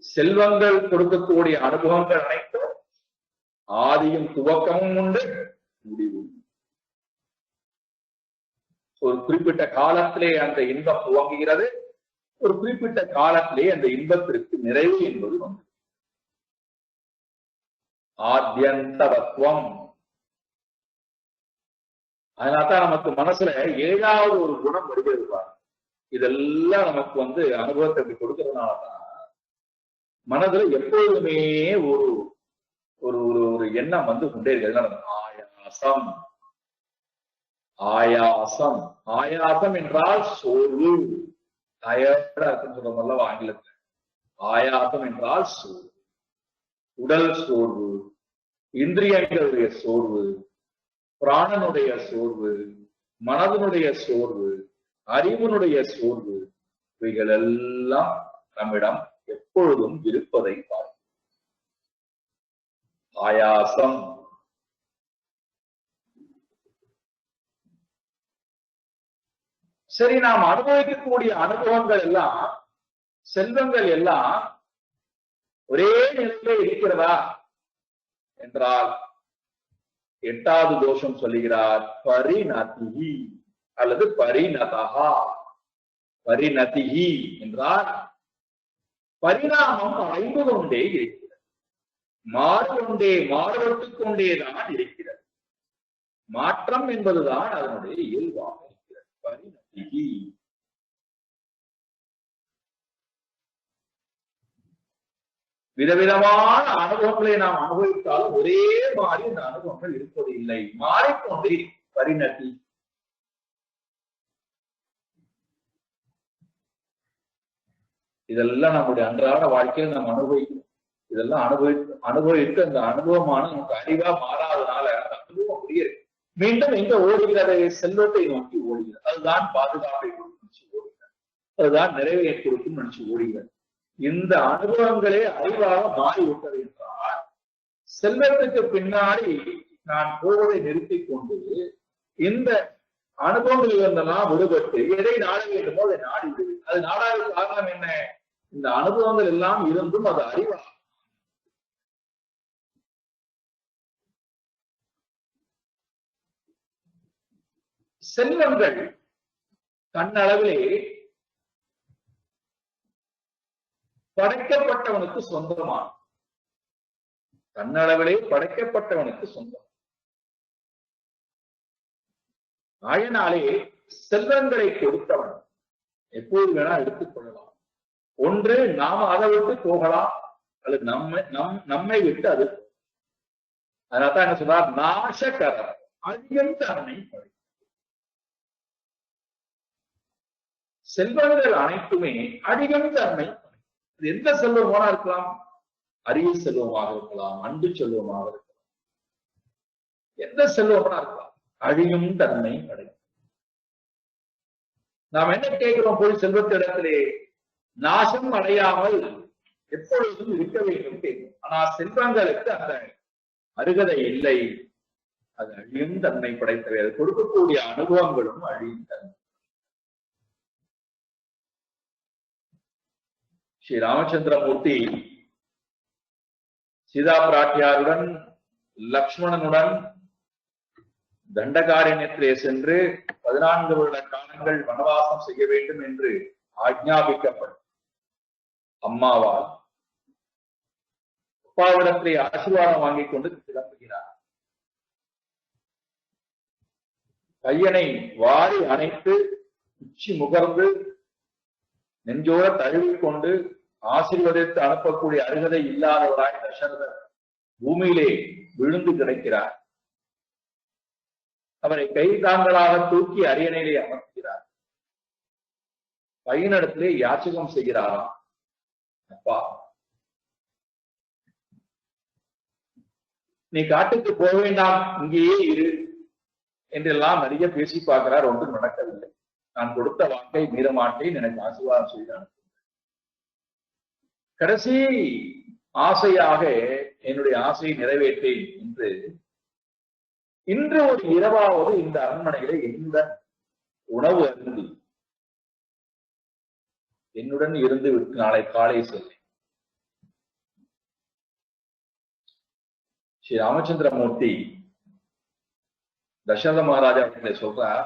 செல்வங்கள் கொடுக்கக்கூடிய அனுபவங்கள் அனைத்தும் ஆதியும் துவக்கமும் உண்டு, முடிவும். ஒரு குறிப்பிட்ட காலத்திலே அந்த இன்பம் துவங்குகிறது, ஒரு குறிப்பிட்ட காலத்திலே அந்த இன்பத்திற்கு நிறைவு என்பது வந்து ஆத்யந்தவத்வம். அதனால்தான் நமக்கு மனசுல ஏழாவது ஒரு குணம் வருகிறது. இதெல்லாம் நமக்கு அனுபவத்தை கொடுக்கறதுனாலதான் மனதுல எப்பொழுதுமே ஒரு ஒரு ஒரு எண்ணம் கொண்டே இருக்கிறது. ஆயாசம். ஆயாசம், ஆயாசம் என்றால் சோர்வு, டயர்டா இருக்குன்னு சொல்றோம்ல ஆங்கிலத்துல. ஆயாசம் என்றால் சோர்வு, உடல் சோர்வு, இந்திரியங்களுடைய சோர்வு, பிராணனுடைய சோர்வு, மனதனுடைய சோர்வு, அறிவினுடைய சோர்வு, இவைகள் எல்லாம் நம்மிடம் எப்பொழுதும் இருப்பதை பார்க்கிறோம். ஆயாசம். சரி, நாம் அனுபவிக்கக்கூடிய அனுபவங்கள் எல்லாம், செல்வங்கள் எல்லாம் ஒரே நிலையிலே இருக்கிறதா என்றால் எட்டாவது தோஷம் சொல்லுகிறார், பரிணதி அல்லது பரிணதா. பரிணதி என்றால் பரிணாமம் அடைந்து கொண்டே இருக்கிறது, மாறுகொண்டே மாறுபட்டுக் கொண்டேதான் இருக்கிறது. மாற்றம் என்பதுதான் அதனுடைய இயல்பாக இருக்கிறது. பரிணதி. விதவிதமான அனுபவங்களை நாம் அனுபவித்தாலும் ஒரே மாதிரி இந்த அனுபவங்கள் இருப்பது இல்லை, மாறிக்கொண்டே பரிணதி. இதெல்லாம் நம்முடைய அன்றாட வாழ்க்கையில் நாம் அனுபவிக்கணும். இதெல்லாம் அனுபவித்து அந்த அனுபவமான நமக்கு அறிவா மாறாதனால அந்த அனுபவம் அப்படியே மீண்டும் எங்க ஓடுகிறது, செல்வத்தை நோக்கி ஓடுகிறது. அதுதான் பாதுகாப்பை கொடுக்கும் நினைச்சு ஓடுகிறது, அதுதான் நிறைவை கொடுக்கும் நினைச்சு ஓடுகிறது. இந்த அனுபவங்களே அறிவாக மாறிவிட்டது என்றால் செல்வத்துக்கு பின்னாடி நான் போவதை நிறுத்திக் கொண்டு இந்த அனுபவங்களில் இருந்தெல்லாம் விடுபட்டு எதை நாட வேண்டுமோ அதை நாடி விடுவேன். அது நாடாத காரணம் என்ன? இந்த அனுபவங்கள் எல்லாம் இருந்தும் அது அறிவாக செல்வங்கள் தன்னளவிலே படைக்கப்பட்டவனுக்கு சொந்தமான, தன்னளவிலே படைக்கப்பட்டவனுக்கு சொந்தம். ஆயனாலே செல்வங்களை கொடுத்தவன் எப்போது வேணா எடுத்துக் கொள்ளலாம். ஒன்று நாம அதை விட்டு போகலாம், அல்லது நம்மை விட்டு அது. அதனால்தான் என்ன சொல்றார், நாசகர அழியும் தன்மை படை. செல்வங்கள் அனைத்துமே அழியும் தன்மை. எந்த செல்வமாக இருக்கலாம், அரிய செல்வமாக இருக்கலாம், அன்பு செல்வமாக இருக்கலாம், எந்த செல்வமாக இருக்கலாம், அழியும் தன்மை படை. நாம் என்ன கேட்கிறோம், போய் செல்வத்திடத்திலே நாசம் அடையாமல் எப்பொழுதும் இருக்க வேண்டும் கேட்கும். ஆனா செல்வங்களுக்கு அந்த அருகதை இல்லை, அது அழியும் தன்மை படைத்தவை. அது கொடுக்கக்கூடிய அனுபவங்களும் அழியும் தன்மை. ஸ்ரீ ராமச்சந்திரமூர்த்தி சீதா பிராட்டியாருடன் லக்ஷ்மணனுடன் தண்டகாரண்யத்திலே சென்று 14 வருட காலங்கள் வனவாசம் செய்ய வேண்டும் என்று ஆக்ஞாபிக்கப்படும் அம்மாவால் அப்பாவிடத்திலே ஆசீர்வாதம் வாங்கிக் கொண்டு கிளம்புகிறார். பையனை வாரி அணைத்து உச்சி முகர்ந்து நெஞ்சோர தழுவிக்கொண்டு ஆசீர்வதித்து அனுப்பக்கூடிய அருகதை இல்லாதவராய் தசரதர் பூமியிலே விழுந்து கிடக்கிறார். அவரை கை தாங்களாக தூக்கி அரியணையிலே அமர்த்துகிறார். பையனிடத்திலே யாச்சகம் செய்கிறாராம், அப்பா நீ காட்டுக்கு போக வேண்டாம், இங்கேயே இரு என்றெல்லாம் நிறைய பேசி பார்க்கிறார். ஒன்றும் நடக்கவில்லை. நான் கொடுத்த வாக்கை மீற மாட்டேன், எனக்கு ஆசீர்வாதம் செய்து அனுப்புங்கள். கடைசி ஆசையாக என்னுடைய ஆசையை நிறைவேற்றேன் என்று இன்று ஒரு இரவாவது இந்த அரண்மனையில என்னுடன் உணவு அருந்தி என்னுடன் இருந்து விட்டு நாளை காலை செல்வேன். ஸ்ரீ ராமச்சந்திரமூர்த்தி தசரத மகாராஜா அவர்களை சொல்றார்,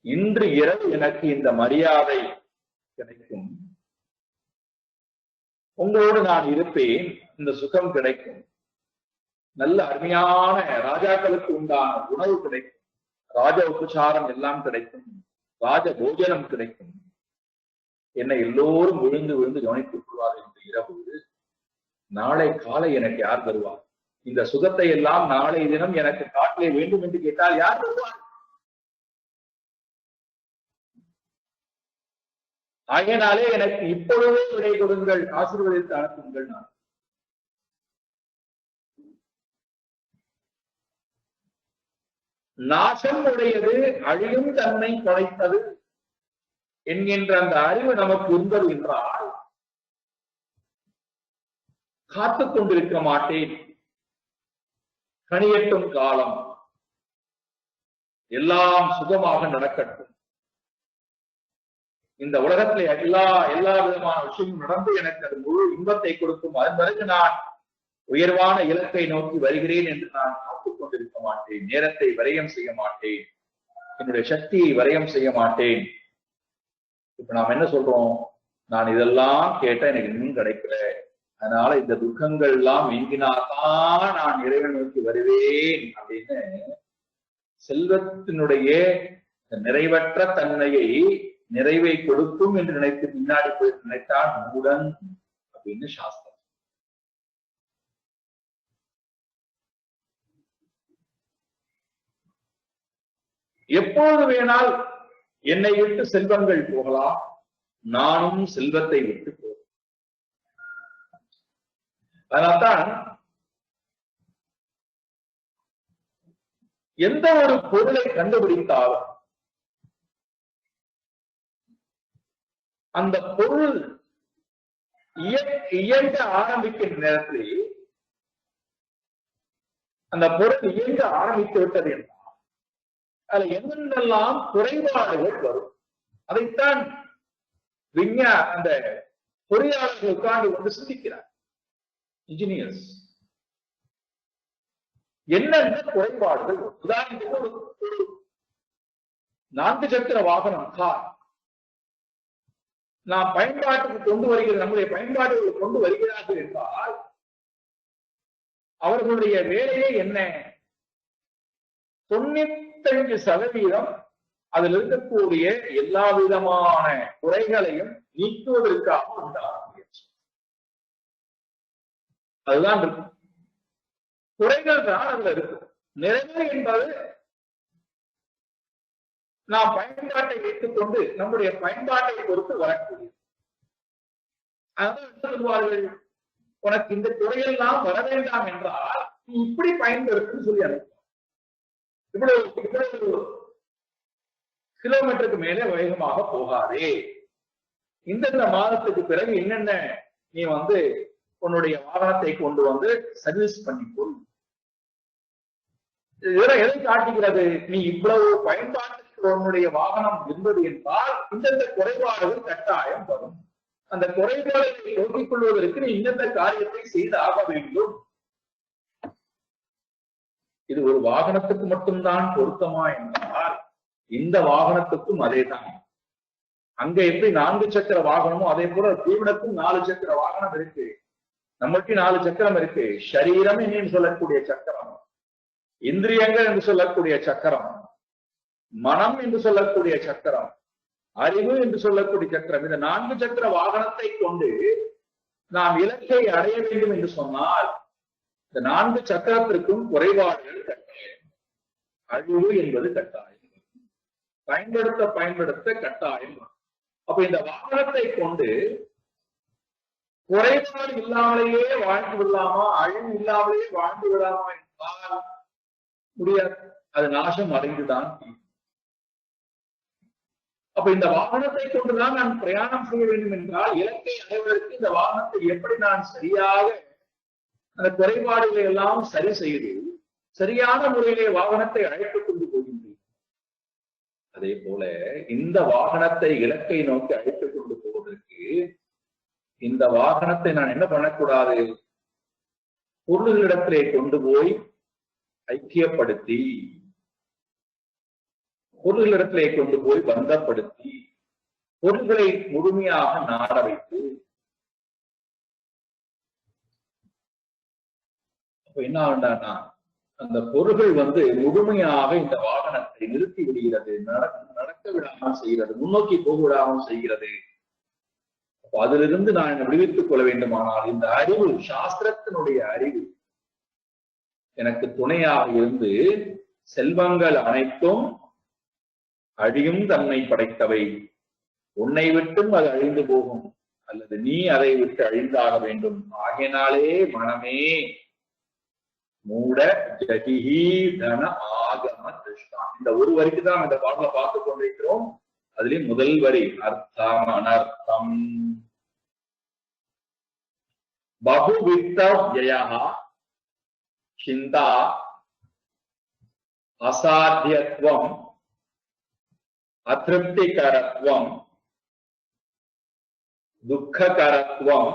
இன்று இரவு எனக்கு இந்த மரியாதை கிடைக்கும், உங்களோடு நான் இருப்பேன், இந்த சுகம் கிடைக்கும், நல்ல அருமையான ராஜாக்களுக்கு உண்டான உணவு கிடைக்கும், ராஜ உபசாரம் எல்லாம் கிடைக்கும், ராஜ போஜனம் கிடைக்கும், என்னை எல்லோரும் விழுந்து விழுந்து கவனித்துக் கொள்வார் என்று இரவு. நாளை காலை எனக்கு யார் தருவார்? இந்த சுகத்தை எல்லாம் நாளை தினம் எனக்கு காட்டிலே வேண்டும் என்று கேட்டால் யார் தருவார்? ஆகையினாலே எனக்கு இப்பொழுதே விடை கொடுங்கள், ஆசீர்வதித்து அனுப்புங்கள். நான் நாசம் உடையது அழியும் தன்மை படைத்தது என்கின்ற அந்த அறிவு நமக்கு இருந்தது என்றால் காத்துக் கொண்டிருக்க மாட்டேன். கனியட்டும் காலம், எல்லாம் சுகமாக நடக்கட்டும், இந்த உலகத்திலே எல்லா விதமான விஷயமும் நடந்து எனக்கு அது முழு இன்பத்தை கொடுக்கும், அதன் பிறகு நான் உயர்வான இலக்கை நோக்கி வருகிறேன் என்று நான் காத்துக் கொண்டிருக்க மாட்டேன். நேரத்தை விரயம் செய்ய மாட்டேன், என்னுடைய சக்தியை விரயம் செய்ய மாட்டேன். இப்ப நாம் என்ன சொல்றோம், நான் இதெல்லாம் கேட்டா எனக்கு இன்னும் கிடைக்கல, அதனால இந்த துக்கங்கள் எல்லாம் நீங்கினாதான் நான் இறைவன் நோக்கி வருவேன் அப்படின்னு செல்வத்தினுடைய நிறைவற்ற தன்மையை நிறைவை கொடுக்கும் என்று நினைத்து முன்னாடி போய் நினைத்தான் மூடன் அப்படின்னு சாஸ்திரம். எப்போது வேணால் என்னை விட்டு செல்வங்கள் போகலாம், நானும் செல்வத்தை விட்டு போகிறேன். அதனால்தான் எந்த ஒரு பொருளை கண்டுபிடித்தாலும் அந்த பொருள் இயங்க ஆரம்பிக்கின்ற நேரத்தில் அந்த பொருள் இயங்க ஆரம்பித்து விட்டது என்றால் அதுல என்னென்னலாம் குறைபாடுகள் வரும், அதைத்தான் அந்த பொறியாளர்கள் உட்கார்ந்து கொண்டு சிந்திக்கிறார். இன்ஜினியர்ஸ் என்னென்ன குறைபாடுகள், உதாரணத்துக்கு 4 சக்கர வாகனம் கார் நாம் பயன்பாட்டுக்கு கொண்டு வருகிற நம்முடைய பயன்பாடுகளை கொண்டு வருகிறார்கள் என்றால் அவர்களுடைய வேலையே என்ன? 95% அதில் இருக்கக்கூடிய எல்லா விதமான குறைகளையும் நீக்குவதற்காக உண்டான முயற்சி. அதுதான் இருக்கு. குறைகள் தான் அதுல இருக்கு. நிறைவு என்பது நாம் பயன்பாட்டை வைத்துக் கொண்டு நம்முடைய பயன்பாட்டை பொறுத்து வரக்கூடியது. அதான் சொல்வார்கள், உனக்கு இந்த குறையெல்லாம் வர வேண்டாம் என்றால் நீ இப்படி பயன்படுத்துன்னு சொல்லி அனுப்பும். இவ்வளவு கிலோமீட்டருக்கு மேலே வேகமாக போகாதே, இந்தந்த மாதத்துக்கு பிறகு என்னென்ன நீ உன்னுடைய வாகனத்தை கொண்டு சர்வீஸ் பண்ணிக்கொள். இதெல்லாம் எதை காட்டுகிறது? நீ இவ்வளவு பயன்பாட்டுக்கு உன்னுடைய வாகனம் இருந்தது என்றால் இந்தந்த குறைபாடுகள் கட்டாயம் வரும். அந்த குறைபாடுகளை போக்கிக் கொள்வதற்கு நீ இந்தந்த காரியத்தை செய்து ஆக வேண்டும். இது ஒரு வாகனத்துக்கு மட்டும்தான் பொருத்தமா என்றால் இந்த வாகனத்துக்கும் அதேதான். அங்க எப்படி 4 சக்கர வாகனமோ அதே போல ஜீவனுக்கும் 4 சக்கர வாகனம் இருக்கு. நம்மளுக்கு 4 சக்கரம் இருக்கு. சரீரம் என்று சொல்லக்கூடிய சக்கரம், இந்திரியங்கள் என்று சொல்லக்கூடிய சக்கரம், மனம் என்று சொல்லக்கூடிய சக்கரம், அறிவு என்று சொல்லக்கூடிய சக்கரம். இந்த 4 சக்கர வாகனத்தை கொண்டு நாம் இலக்கை அடைய வேண்டும் என்று சொன்னால் இந்த 4 சக்கரத்திற்கும் குறைபாடுகள் கட்டாயம். அழிவு என்பது கட்டாயம், பயன்படுத்த கட்டாயம். அப்ப இந்த வாகனத்தை கொண்டு குறைபாடு இல்லாமலேயே வாழ்ந்து விடலாமா, அழிவு இல்லாமலேயே வாழ்ந்து விடலாமா என்றால் முடியாது. அது நாசம் அடைந்துதான். அப்ப இந்த வாகனத்தை கொண்டுதான் நான் பிரயாணம் செய்ய வேண்டும் என்றால் இலக்கை அடைவதற்கு இந்த வாகனத்தை எப்படி நான் சரியாக அந்த குறைபாடுகளை எல்லாம் சரி செய்து சரியான முறையிலே வாகனத்தை அழைத்துக் கொண்டு போகின்றேன். அதே போல இந்த வாகனத்தை இலக்கை நோக்கி அழைத்துக் கொண்டு போவதற்கு இந்த வாகனத்தை நான் என்ன பண்ணக்கூடாது? பொருள்களிடத்திலே கொண்டு போய் ஐக்கியப்படுத்தி, பொருள்களிடத்திலே கொண்டு போய் பந்தப்படுத்தி, பொருள்களை முழுமையாக நாட வைத்து, அப்ப என்ன ஆகுண்டானா அந்த பொருள்கள் முழுமையாக இந்த வாகனத்தை நிறுத்தி விடுகிறது, நடக்க விடாமல் செய்கிறது, முன்னோக்கி போக விடாமல் செய்கிறது. அதிலிருந்து நான் விடுவித்துக் கொள்ள வேண்டுமானால் இந்த அறிவு, சாஸ்திரத்தினுடைய அறிவு எனக்கு துணையாக இருந்து செல்வங்கள் அனைத்தும் அழியும் தன்மை படைத்தவை, உன்னை விட்டும் அது அழிந்து போகும் அல்லது நீ அதை விட்டு அழிந்தாக வேண்டும். ஆகையினாலே மனமே மூட ஜகிஹி தன ஆகம திருஷ்டா. இந்த ஒரு வரிக்கு தான் இந்த பாடலை பார்த்து கொண்டிருக்கிறோம். அதுலயும் முதல் வரி அர்த்தம் அனர்த்தம் பகுவித்த வ்யயா சிந்தா அசாத்தியத்துவம் அதிருப்திகரத்துவம் துக்ககரத்துவம்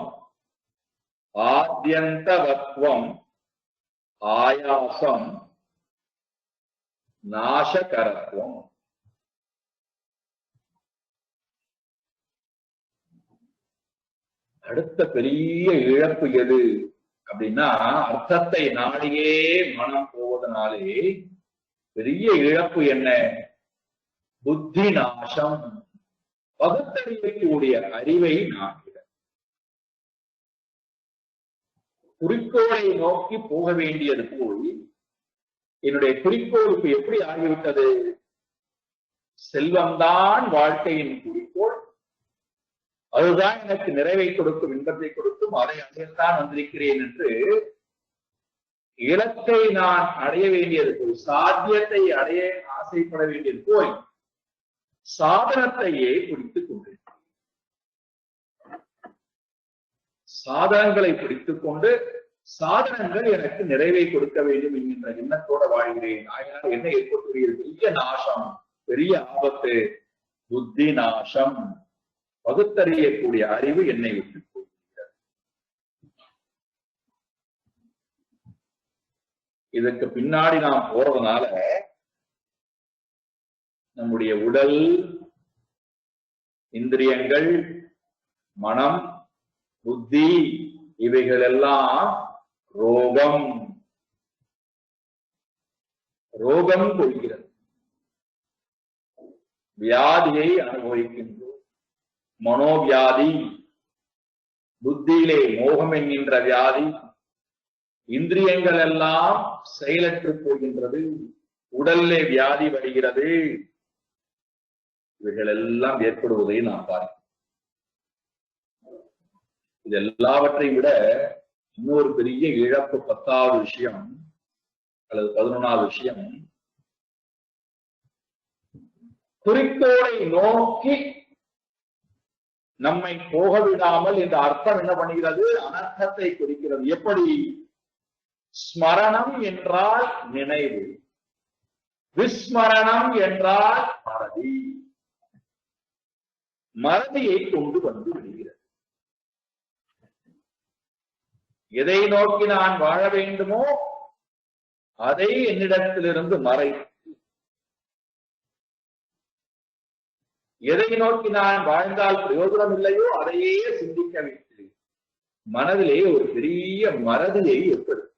ஆத்யந்தவத்வம் ஆயாசம் நாசகரத்துவம். அடுத்த பெரிய இழப்பு எது அப்படின்னா, அர்த்தத்தை நாடியே மனம் போவதனாலே பெரிய இழப்பு என்ன? புத்தி நாசம், பகுத்தறியக்கூடிய அறிவை நாடுகிற. குறிக்கோளை நோக்கி போக வேண்டியது போய் என்னுடைய குறிக்கோளுக்கு எப்படி ஆகிவிட்டது? செல்வம்தான் வாழ்க்கையின் குறிக்கோள், அதுதான் எனக்கு நிறைவை கொடுக்கும், இன்பத்தை கொடுக்கும், அதை அடையத்தான் வந்திருக்கிறேன் என்று இலக்கை நான் அடைய வேண்டியது போய், சாத்தியத்தை அடைய ஆசைப்பட வேண்டியது போய் சாதனத்தையே பிடித்துக் கொண்டிருக்கிறேன். சாதனங்களை பிடித்துக் கொண்டு சாதனங்கள் எனக்கு நிறைவை கொடுக்க வேண்டும் என்கின்ற எண்ணத்தோட வாழ்கிறேன். ஆகையால் என்ன ஏற்பட்டுகிறது? பெரிய நாசம், பெரிய ஆபத்து, புத்தி நாசம், பகுத்தறியக்கூடிய அறிவு என்னை விட்டு போகிறது. இதற்கு பின்னாடி நாம் போறதுனால நம்முடைய உடல், இந்திரியங்கள், மனம், புத்தி இவைகள் எல்லாம் ரோகம் ரோகம் கொள்கிறது. வியாதியை அனுபவிக்கின்றோம். மனோவியாதி, புத்தியிலே மோகம் என்கின்ற வியாதி, இந்திரியங்கள் எல்லாம் செயலற்று போகின்றது, உடல்லே வியாதி வருகிறது. இவைகள் எல்லாம் ஏற்படுவதை நாம் பார்க்கிறோம். இது எல்லாவற்றையும் விட இன்னொரு பெரிய இழப்பு, 10வது விஷயம் அல்லது 11வது விஷயம், குறிக்கோளை நோக்கி நம்மை போக விடாமல் இந்த அர்த்தம் என்ன பண்ணுகிறது? அனர்த்தத்தை குறிக்கிறது. எப்படி? ஸ்மரணம் என்றால் நினைவு, விஸ்மரணம் என்றால் மறதி. மறதியை கொண்டு வந்து விடுகிறது. எதை நோக்கி நான் வாழ வேண்டுமோ அதை என்னிடத்திலிருந்து மறை. எதை நோக்கி நான் வாழ்ந்தால் பிரயோஜனம் இல்லையோ அதையே சிந்திக்க வைத்து மனதிலே ஒரு பெரிய மறதியை ஏற்படுத்தும்.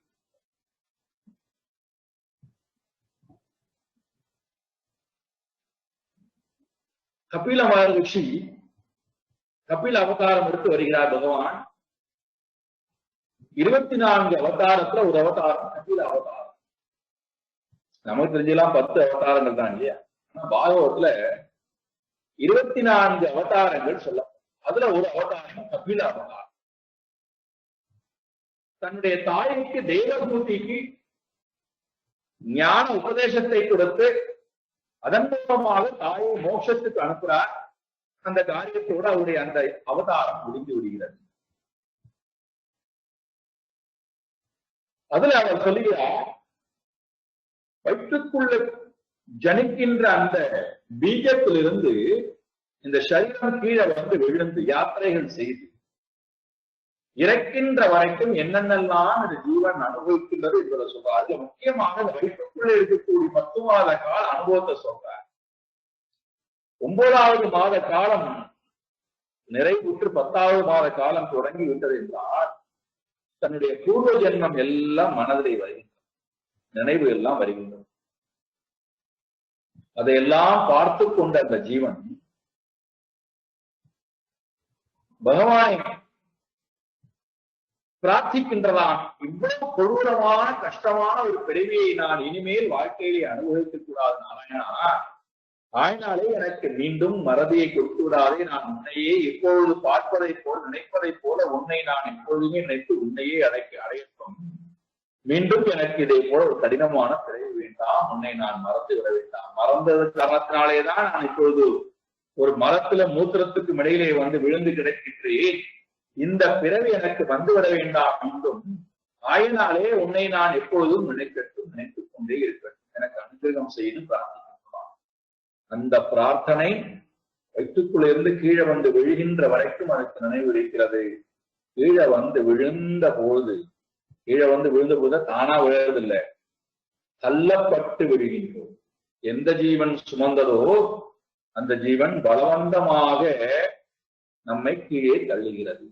கபில மகரிஷி கபில அவதாரம் எடுத்து வருகிறார் பகவான். 24 அவதாரத்துல ஒரு அவதாரம் கபில அவதாரம். நமக்கு தெரிஞ்செல்லாம் 10 அவதாரங்கள் தான் இல்லையா? பாகவத்துல 24 அவதாரங்கள் சொல்ல. அதுல ஒரு அவதாரம் கபில அவதாரம். தன்னுடைய தாய்க்கு, தேவகூதிக்கு ஞான உபதேசத்தை கொடுத்து அதன் மூலமாக தாயை மோட்சத்துக்கு அனுப்புறார். அந்த காரியத்தோடு அவருடைய அந்த அவதாரம் முடிந்து விடுகிறது. அதுல அவர் சொல்லுகிறார், வயிற்றுக்குள்ள ஜனிக்கின்ற அந்த பீஜத்திலிருந்து இந்த சரீரம் கீழே வந்து விழுந்து யாத்திரைகள் செய்து இறக்கின்ற வரைக்கும் என்னென்னலாம் இந்த ஜீவன் அனுபவிக்கின்றது என்பதை சொல்றார். அதுல முக்கியமாக இந்த வயிற்றுக்குள்ள இருக்கக்கூடிய 10 மாத கால அனுபவத்தை சொல்றார். 9வது மாத காலம் நிறைவுற்று 10வது மாத காலம் தொடங்கி விட்டது என்றால் தன்னுடைய பூர்வ ஜென்மம் எல்லாம் மனதிலே வருகின்றது, நினைவு எல்லாம் வருகின்றது. அதையெல்லாம் பார்த்து கொண்ட அந்த ஜீவன் பகவானை பிரார்த்திக்கின்றதான், இவ்வளவு கொடூரமான கஷ்டமான ஒரு பிறவியை நான் இனிமேல் வாழ்க்கையிலே அனுபவிக்கக் கூடாது நாராயணா. ஆயினாலே எனக்கு மீண்டும் மறதியை கொடுத்து விடாதே. நான் உன்னையே எப்பொழுது பார்ப்பதை போல் நினைப்பதை போல உன்னை நான் எப்பொழுதுமே நினைத்து உன்னையே அடையட்டும். மீண்டும் எனக்கு இதை போல ஒரு கடினமான பிறவி வேண்டாம். உன்னை நான் மறந்து விட வேண்டாம். மறந்தது காரணத்தினாலேதான் நான் இப்பொழுது ஒரு மரத்துல மூத்திரத்துக்கு இடையிலே வந்து விழுந்து கிடக்கின்றேன். இந்த பிறவி எனக்கு வந்துவிட வேண்டாம். மீண்டும் ஆயினாலே உன்னை நான் எப்பொழுதும் நினைக்கட்டும், நினைத்துக் கொண்டே இருக்கட்டும், எனக்கு அனுகிரகம் செய்து பிரார்த்திக்கலாம். அந்த பிரார்த்தனை வயிற்றுக்குள்ள இருந்து கீழே வந்து விழுகின்ற வரைக்கும் அதுக்கு நினைவு இருக்கிறது. கீழே வந்து விழுந்த பொழுது தானா விழுறதில்லை, தள்ளப்பட்டு விழுகின்றோம். எந்த ஜீவன் சுமந்ததோ அந்த ஜீவன் பலவந்தமாக நம்மை கீழே தள்ளுகிறது.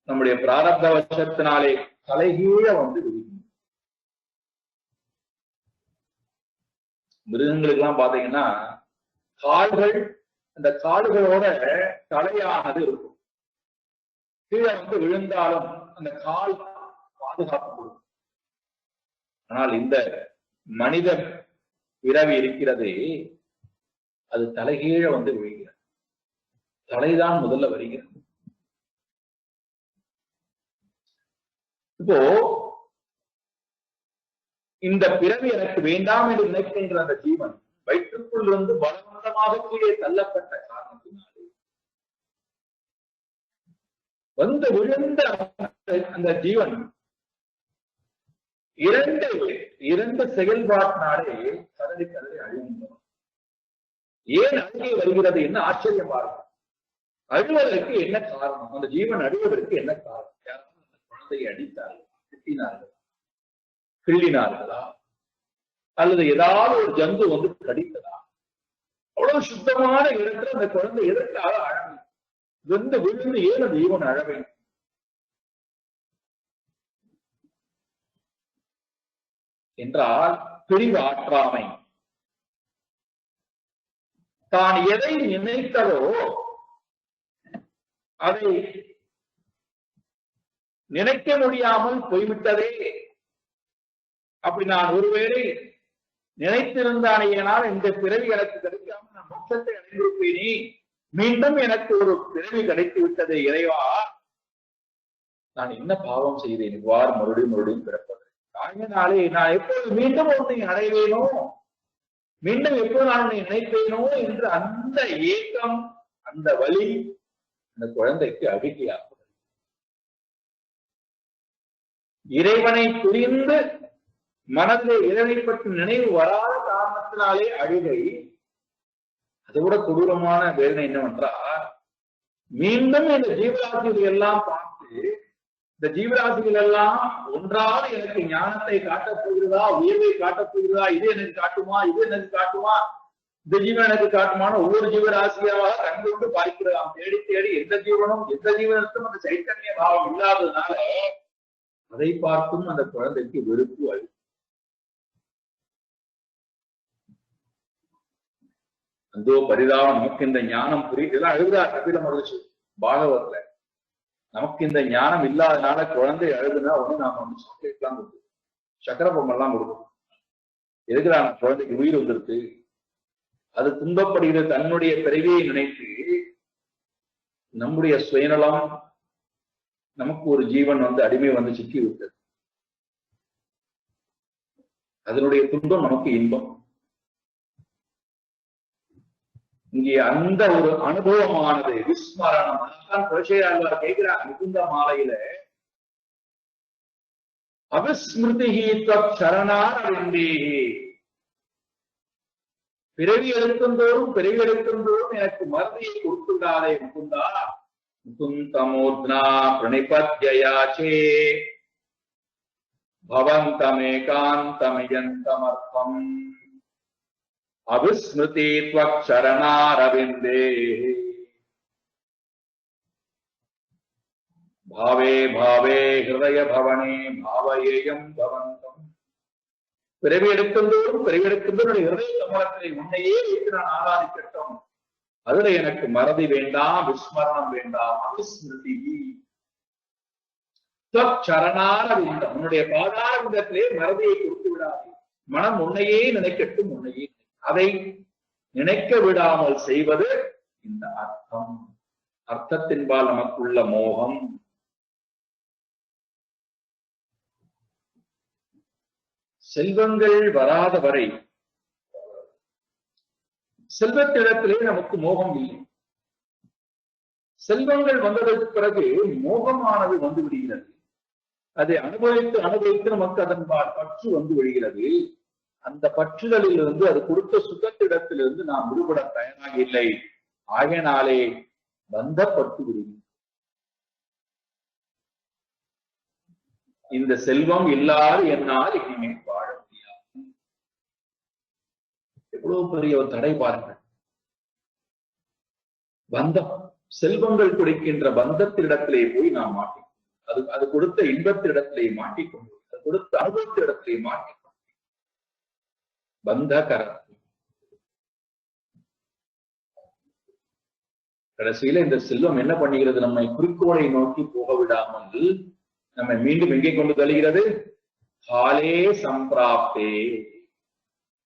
நம்முடைய பிராரப்த வசத்தினாலே தலைகீழ வந்து விழுகின்றோம். மிருகங்களுக்கு எல்லாம் பாத்தீங்கன்னா கால்கள், அந்த கால்களோட தலையானது இருக்கும். கீழே வந்து விழுந்தாலும் அந்த கால் பாதுகாப்பு கொடுக்கும். ஆனால் இந்த மனித பிறவி இருக்கிறதே, அது தலைகீழ வந்து விழுகிறது. தலைதான் முதல்ல வருகிறது. இப்போ இந்த பிறவி எனக்கு வேண்டாம் என்று நினைக்கின்ற அந்த ஜீவன் வயிற்றுக்குள் இருந்து பலவந்தமாக கீழே தள்ளப்பட்ட காரணத்தினாலே வந்து விழுந்த அந்த ஜீவன் இரண்டு செயல்பாட்டினாலே கதறி அழுகின்றோம். ஏன் அழுகை வருகிறது என்ன ஆச்சரியம் பாருங்க. அழுவதற்கு என்ன காரணம்? அந்த ஜீவன் அழுவதற்கு என்ன காரணம்? யாரும் அந்த குழந்தையை அடித்தார்கள், திட்டினார்கள், கிள்ளினார்களா, அல்லது ஏதாவது ஒரு ஜந்து வந்து கடித்ததா? அவ்வளவு சுத்தமான இடத்துல அந்த குழந்தை எதற்காக அழகு வெந்து விழுந்து ஏன் அந்த ஜீவன் அழ வேண்டும் என்றால் பிரிவாற்றாமை. தான் எதை நினைத்ததோ அதை நினைக்க முடியாமல் போய்விட்டதே. அப்படி நான் ஒருவேளை நினைத்திருந்தானேனால் இந்த பிறவி எனக்கு கிடைக்காம நான் மோட்சத்தை அடைந்திருப்பேனே, மீண்டும் எனக்கு ஒரு பிறவி கிடைத்து விட்டது இறைவா, நான் என்ன பாவம் செய்தேன் இவ்வாறு மறுபடியும் பிறப்பது? ஆகினாலே நான் எப்போது மீண்டும் ஒன்றை அடைவேனோ, மீண்டும் எப்போது நான் உன்னை நினைப்பேனோ என்று அந்த ஏக்கம், அந்த வலி அந்த குழந்தைக்கு அழுகையாகும். இறைவனை புரிந்து மனதில் இறைவனை பற்றி நினைவு வராத காரணத்தினாலே அழுகை. அதை விட கொடூரமான வேதனை என்னவென்றால், மீண்டும் இந்த ஜீவராசிகள் எல்லாம் பார்த்து, இந்த ஜீவராசிகள் எல்லாம் ஒன்றாவது எனக்கு ஞானத்தை காட்டப் போகிறதா, உயர்வை காட்டப் போகிறதா, இது எனக்கு காட்டுமா, இது எனக்கு காட்டுமா, இந்த ஜீவன் எனக்கு காட்டுமான ஒவ்வொரு ஜீவராசியாக கண்டு பார்க்கிறான். தேடி தேடி எந்த ஜீவனுக்கும் அந்த சைத்தன்ய பாவம் இல்லாததுனால அதை பார்த்தும் அந்த குழந்தைக்கு வெறுப்பு அழு. அந்தோ பரிதாபம், நமக்கு இந்த ஞானம் புரியுதுலாம் அழுகிறார் கபில மகிழ்ச்சி பாகவத்ல. நமக்கு இந்த ஞானம் இல்லாதனால குழந்தை அழுதுனா ஒண்ணு நாம வந்து சாக்லேட் எல்லாம் கொடுக்கும், சக்கரை பொம்மை எல்லாம் கொடுக்கும். எதுக்குறாங்க? குழந்தைக்கு உயிர் வந்திருக்கு, அது துன்பப்படுகிற தன்னுடைய பிறவியை நினைத்து நம்முடைய சுயநலம், நமக்கு ஒரு ஜீவன் வந்து அடிமை வந்து சிக்கி விட்டது, அதனுடைய துன்பம் நமக்கு இன்பம். இங்கே அந்த ஒரு அனுபவமானது விஸ்மரணம். அதுதான் புரட்சியாளர் கேட்கிறார் முகுந்த மாலையில, அவிஸ்மிருதிஹி தத் சரணாரவிந்தேஹி. பிறவி எடுக்குந்தோறும் எனக்கு மறதியை கொடுத்துடாதே முகுந்தா. முகுந்தமோத்னா பிரணிபத்யயாச்சே பவந்தமேகாந்தமியந்தமர்த்தம் அவிஸ்மிருதி த்வக் சரணாரவிந்தே. பாவே பாவே ஹிருதய பவனே பாவயேயம் பவந்தம். பிறவி எடுக்குந்தோறும் ஹிருதய கமலத்திலே உன்னையே வைத்து நான் ஆராதிக்கட்டும். அதுல எனக்கு மறதி வேண்டாம், விஸ்மரணம் வேண்டாம். அவிஸ்மிருதி த்வக் சரணாரவிந்தம். உன்னுடைய பாதாரவிந்தத்திலே மறதியை கொடுத்து விடாது. மனம் உன்னையே நினைக்கட்டும், உன்னையே. அதை நினைக்க விடாமல் செய்வது இந்த அர்த்தம். அர்த்தத்தின்பால் நமக்குள்ள மோகம். செல்வங்கள் வராத வரை செல்வத்திடத்திலே நமக்கு மோகம் இல்லை. செல்வங்கள் வந்ததற்கு பிறகு மோகமானது வந்து விடுகிறது. அதை அனுபவித்து நமக்கு அதன்பால் பற்று வந்து விடுகிறது. அந்த பற்றுதலில் இருந்து, அது கொடுத்த சுகத்திடத்திலிருந்து நாம் விடுபட தயாராக இல்லை. ஆகையினாலே பந்தப்பட்டு விடுகிறது. இந்த செல்வம் இல்லாது என்னால் இனிமே வாழ முடியாது. எவ்வளவு பெரிய ஒரு தடை பாருங்கள். பந்தம், செல்வங்கள் கொடுக்கின்ற பந்தத்திடத்திலே போய் நாம் மாட்டிக்கொண்டு, அது கொடுத்த இன்பத்திடத்திலே மாட்டிக்கொண்டு, அது கொடுத்த அனுபவத்திடத்திலே மாட்டிக்கொண்டு பந்த கரத்து. கடைசியில இந்த செல்வம் என்ன பண்ணுகிறது? நம்மை குறிக்கோளை நோக்கி போக விடாமல் நம்மை மீண்டும் எங்கே கொண்டு தள்ளுகிறது? காலே சம்பிராப்தே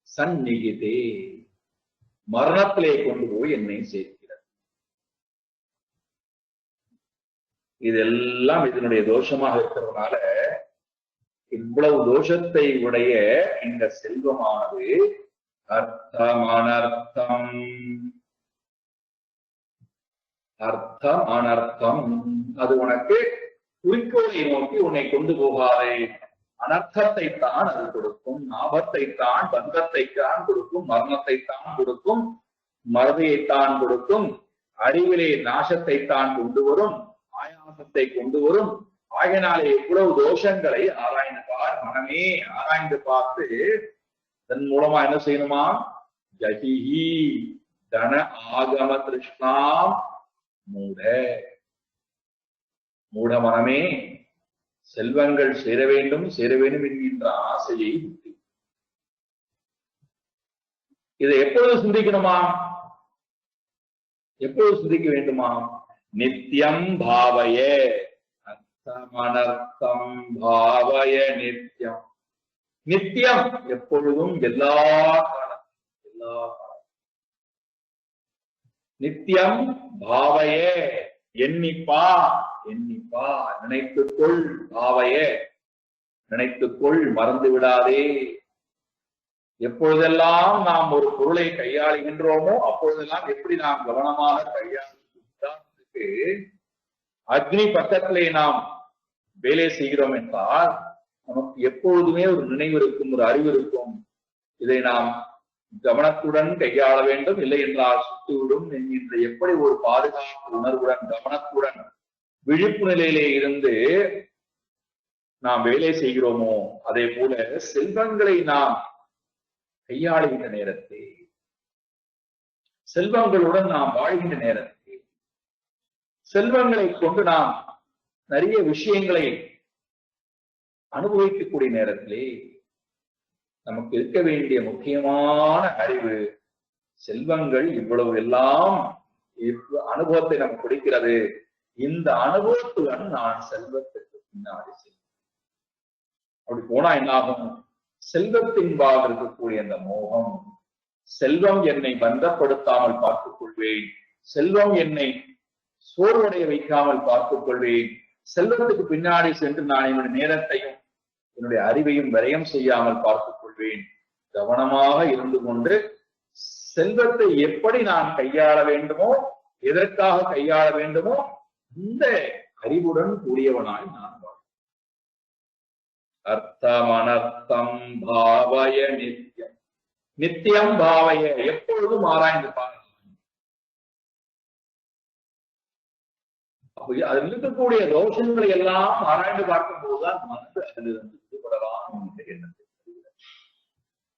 சந்நிகிதே, மரணத்திலே கொண்டு போய் என்னை சேர்க்கிறது. இதெல்லாம் இதனுடைய தோஷமாக இருக்கிறதுனால, இவ்வளவு தோஷத்தை உடைய இந்த செல்வமானது அர்த்தம் அனர்த்தம். அது உனக்கு குறிக்கோளை நோக்கி உன்னை கொண்டு போகாதே. அனர்த்தத்தை தான் அது கொடுக்கும், ஆபத்தை தான், பந்தத்தை தான் கொடுக்கும், மரணத்தை தான் கொடுக்கும், மறதியைத்தான் கொடுக்கும், அறிவிலே நாசத்தை தான் கொண்டு வரும், ஆயாசத்தை கொண்டு வரும். ஆகையினாலே இவ்வளவு தோஷங்களை ஆராய்ந்து பார் மனமே. ஆராய்ந்து பார்த்து இதன் மூலமா என்ன செய்யணுமா? ஜஹிஹி தன ஆகம திருஷ்ணாம் மூட. மூட மனமே, செல்வங்கள் சேர வேண்டும் என்கின்ற ஆசையை விட்டு. இதை எப்பொழுது சிந்திக்கணுமா? எப்பொழுது சிந்திக்க வேண்டுமா? நித்தியம் பாவய, அர்த்தமனர்த்தம் பாவய நித்தியம். நித்தியம் எப்பொழுதும், எல்லா காலம், எல்லா காலம். நித்தியம் பாவய, எண்ணிப்பா, எண்ணிப்பா, நினைத்துக்கொள். பாவய, நினைத்துக்கொள், மறந்து விடாதே. எப்பொழுதெல்லாம் நாம் ஒரு பொருளை கையாளுகின்றோமோ அப்பொழுதெல்லாம் எப்படி நாம் கவனமாக கையாளுக்கு அக்னி பக்கத்திலே நாம் வேலை செய்கிறோம் என்றால் நமக்கு எப்பொழுதுமே ஒரு நினைவு இருக்கும், ஒரு அறிவு இருக்கும். இதை நாம் கவனத்துடன் கையாள வேண்டும், இல்லை என்றால் சுட்டுவிடும் என்கின்ற எப்படி ஒரு பாதுகாப்பு உணர்வுடன் கவனத்துடன் விழிப்பு நிலையிலே இருந்து நாம் வேலை செய்கிறோமோ அதே போல செல்வங்களை நாம் கையாளுகின்ற நேரத்தில், செல்வங்களுடன் நாம் வாழ்கின்ற நேரத்தில், செல்வங்களை கொண்டு நாம் நிறைய விஷயங்களை அனுபவிக்கக்கூடிய நேரத்திலே நமக்கு இருக்க வேண்டிய முக்கியமான அறிவு, செல்வங்கள் இவ்வளவு எல்லாம் அனுபவத்தை நமக்கு கொடுக்கிறது. இந்த அனுபவத்துடன் நான் செல்வத்திற்கு பின்னாடி செல்வேன். அப்படி போனா என்ன ஆகும்? செல்வத்தின்பாக இருக்கக்கூடிய அந்த மோகம், செல்வம் என்னை பந்தப்படுத்தாமல் பார்த்துக் கொள்வேன், செல்வம் என்னை சோர்வடைய வைக்காமல் பார்த்துக் கொள்வேன், செல்வத்துக்கு பின்னாடி சென்று நான் என்னுடைய நேரத்தையும் என்னுடைய அறிவையும் விரயம் செய்யாமல் பார்த்துக் கொள்வேன். கவனமாக இருந்து கொண்டு செல்வத்தை எப்படி நான் கையாள வேண்டுமோ, எதற்காக கையாள வேண்டுமோ இந்த அறிவுடன் கூடியவனாய் நான் அர்த்தம் அனர்த்தம் பாவய நித்தியம். நித்தியம் பாவய, எப்பொழுதும் ஆராய்ந்து பாருங்க. அதில் இருக்கக்கூடிய தோஷங்களை எல்லாம் ஆராய்ந்து பார்க்கும் போதுதான் மனது அதிலிருந்து விடுபடலாம் என்ற எண்ணத்தை.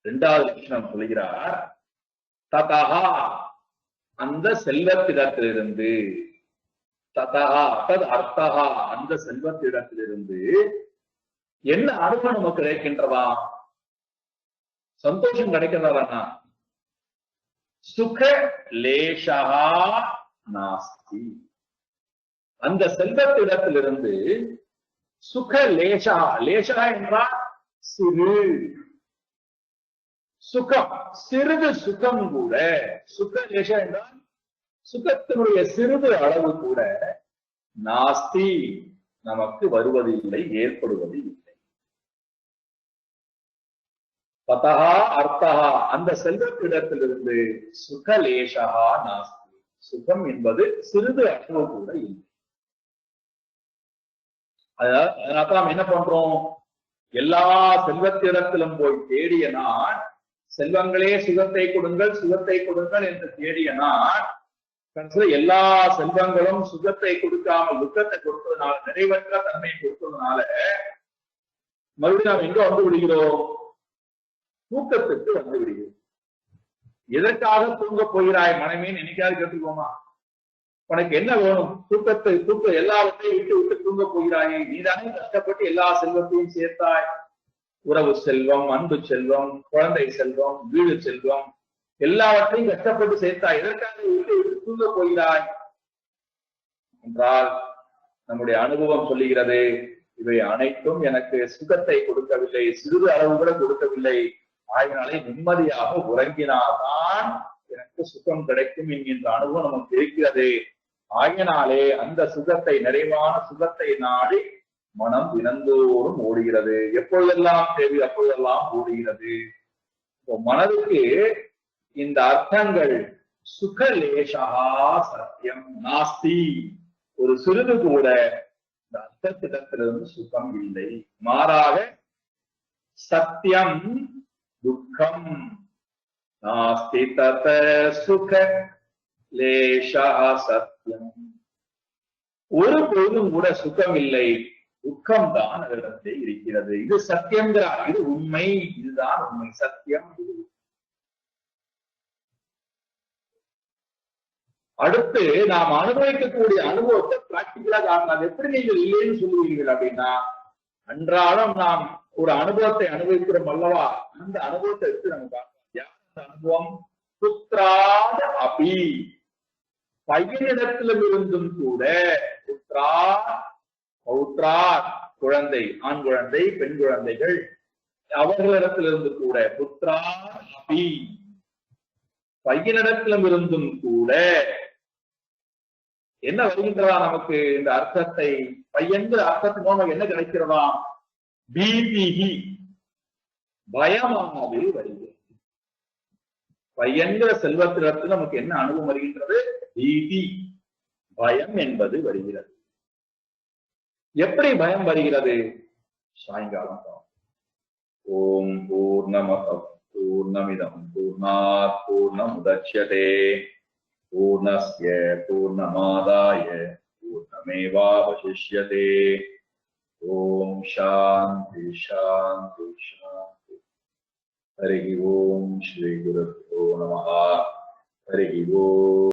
இரண்டாவது லட்சணம் சொல்கிறார், ததா அந்த செல்வத்திடத்திலிருந்து, ததா தத் அர்த்தகா அந்த செல்வத்திடத்திலிருந்து என்ன அனுபவம் நமக்கு கிடைக்கின்றதா? சந்தோஷம் கிடைக்கின்றதா? சுக லேஷா நாஸ்தி. அந்த செல்வத்திடத்திலிருந்து சுக லேஷா, லேஷா என்றால் சிறு சுகம், சிறிது சுகம் கூட, சுக லேஷா என்றால் சுகத்தினுடைய சிறிது அளவு கூட நாஸ்தி நமக்கு வருவதில்லை, ஏற்படுவது இல்லை. ததா அர்த்தா அந்த செல்வத்திடத்திலிருந்து சுகலேஷா நாஸ்தி, சுகம் என்பது சிறிது அளவு கூட இல்லை. அதனால நாம் என்ன பண்றோம்? எல்லா செல்வத்திடத்திலும் போய் தேடிய நான், செல்வங்களே சுகத்தை கொடுங்கள் சுகத்தை கொடுங்கள் என்று தேடிய நான், எல்லா செல்வங்களும் சுகத்தை கொடுக்காமல் துக்கத்தை கொடுத்ததுனால, நிறைவற்ற தன்மையை கொடுத்ததுனால மறுபடியும் நாம் எங்க வந்து விடுகிறோம்? தூக்கத்துக்கு வந்து விடுகிறோம். எதற்காக தூங்க போகிறாய் மனமே நினைக்காது கேட்டுக்கோமா? உனக்கு என்ன வேணும்? தூக்க எல்லாவற்றையும் விட்டு விட்டு தூங்க போகிறாயே. நீதானே கஷ்டப்பட்டு எல்லா செல்வத்தையும் சேர்த்தாய். உறவு செல்வம், அன்பு செல்வம், குழந்தை செல்வம், வீடு செல்வம் எல்லாவற்றையும் கஷ்டப்பட்டு சேர்த்தாய். எதற்காக விட்டு விட்டு தூங்க போகிறாய் என்றால் நம்முடைய அனுபவம் சொல்லுகிறது, இவை அனைத்தும் எனக்கு சுகத்தை கொடுக்கவில்லை, சிறிது அளவு கூட கொடுக்கவில்லை. ஆகினாலே நிம்மதியாக உறங்கினால்தான் எனக்கு சுகம் கிடைக்கும் என்கின்ற அனுபவம் நமக்கு இருக்கிறது. ஆகினாலே அந்த சுகத்தை, நிறைவான சுகத்தை நாடி மனம் தினந்தோறும் ஓடுகிறது. எப்பொழுதெல்லாம் தேவை அப்பொழுதெல்லாம் ஓடுகிறது. மனதுக்கு இந்த அர்த்தங்கள் சுகலேஷா சத்தியம் நாஸ்தி, ஒரு சிறிது கூட இந்த அர்த்தத்திடத்திலிருந்து சுகம் இல்லை. மாறாக சத்தியம் துக்கம் நாஸ்தி தத சுக லேஷா சத்தியம். ஒரு பொழுதும் கூட சுகம் இல்லை, துக்கம்தான் அதனிடத்திலே இருக்கிறது. இது சத்தியம்ங்கிறார். இது உண்மை, இதுதான் உண்மை, சத்தியம். இது அடுத்து நாம் அனுபவிக்கக்கூடிய அனுபவத்தை பிராக்டிக்கலா காரணம். அது எப்படி நீங்கள் இல்லைன்னு சொல்லுவீர்கள் அப்படின்னா, அன்றாடம் நாம் ஒரு அனுபவத்தை அனுபவிக்கிறோம் அல்லவா, அந்த அனுபவத்தை எடுத்து நம்ம பார்க்கலாம். அந்த அனுபவம் புத்திராத அபி, பையனிடத்திலும் இருந்தும் கூட, புத்ரா பௌத்ரார் குழந்தை, ஆண் குழந்தை, பெண் குழந்தைகள், அவர்களிடத்திலிருந்து கூட, புத்ரா அபி, பையனிடத்திலும் இருந்தும் கூட என்ன வருகின்றதா நமக்கு இந்த அர்த்தத்தை, பையன்கிற அர்த்தத்தின் மூலம் என்ன கிடைக்கிறதா, பீதிஹி, பயமானது வருகிறது. பையன்கிற செல்வத்திலிருந்து நமக்கு என்ன அனுபவம் வருகின்றது, பீதி, பயம் என்பது வருகிறது. எப்படி பயம் வருகிறது, சாயங்காலம் தான். ஓம் பூர்ணமத பூர்ணமிதம் பூர்ணாத் பூர்ணமுதச்யதே பூர்ணஸ்ய பூர்ணமாதாய பூர்ணமேவாவசிஷ்யதே. ஓம் சாந்தி சாந்தி சாந்தி. ஹரி ஓம் ஸ்ரீ குருப்யோ நமஹ. ஹரி ஓம்.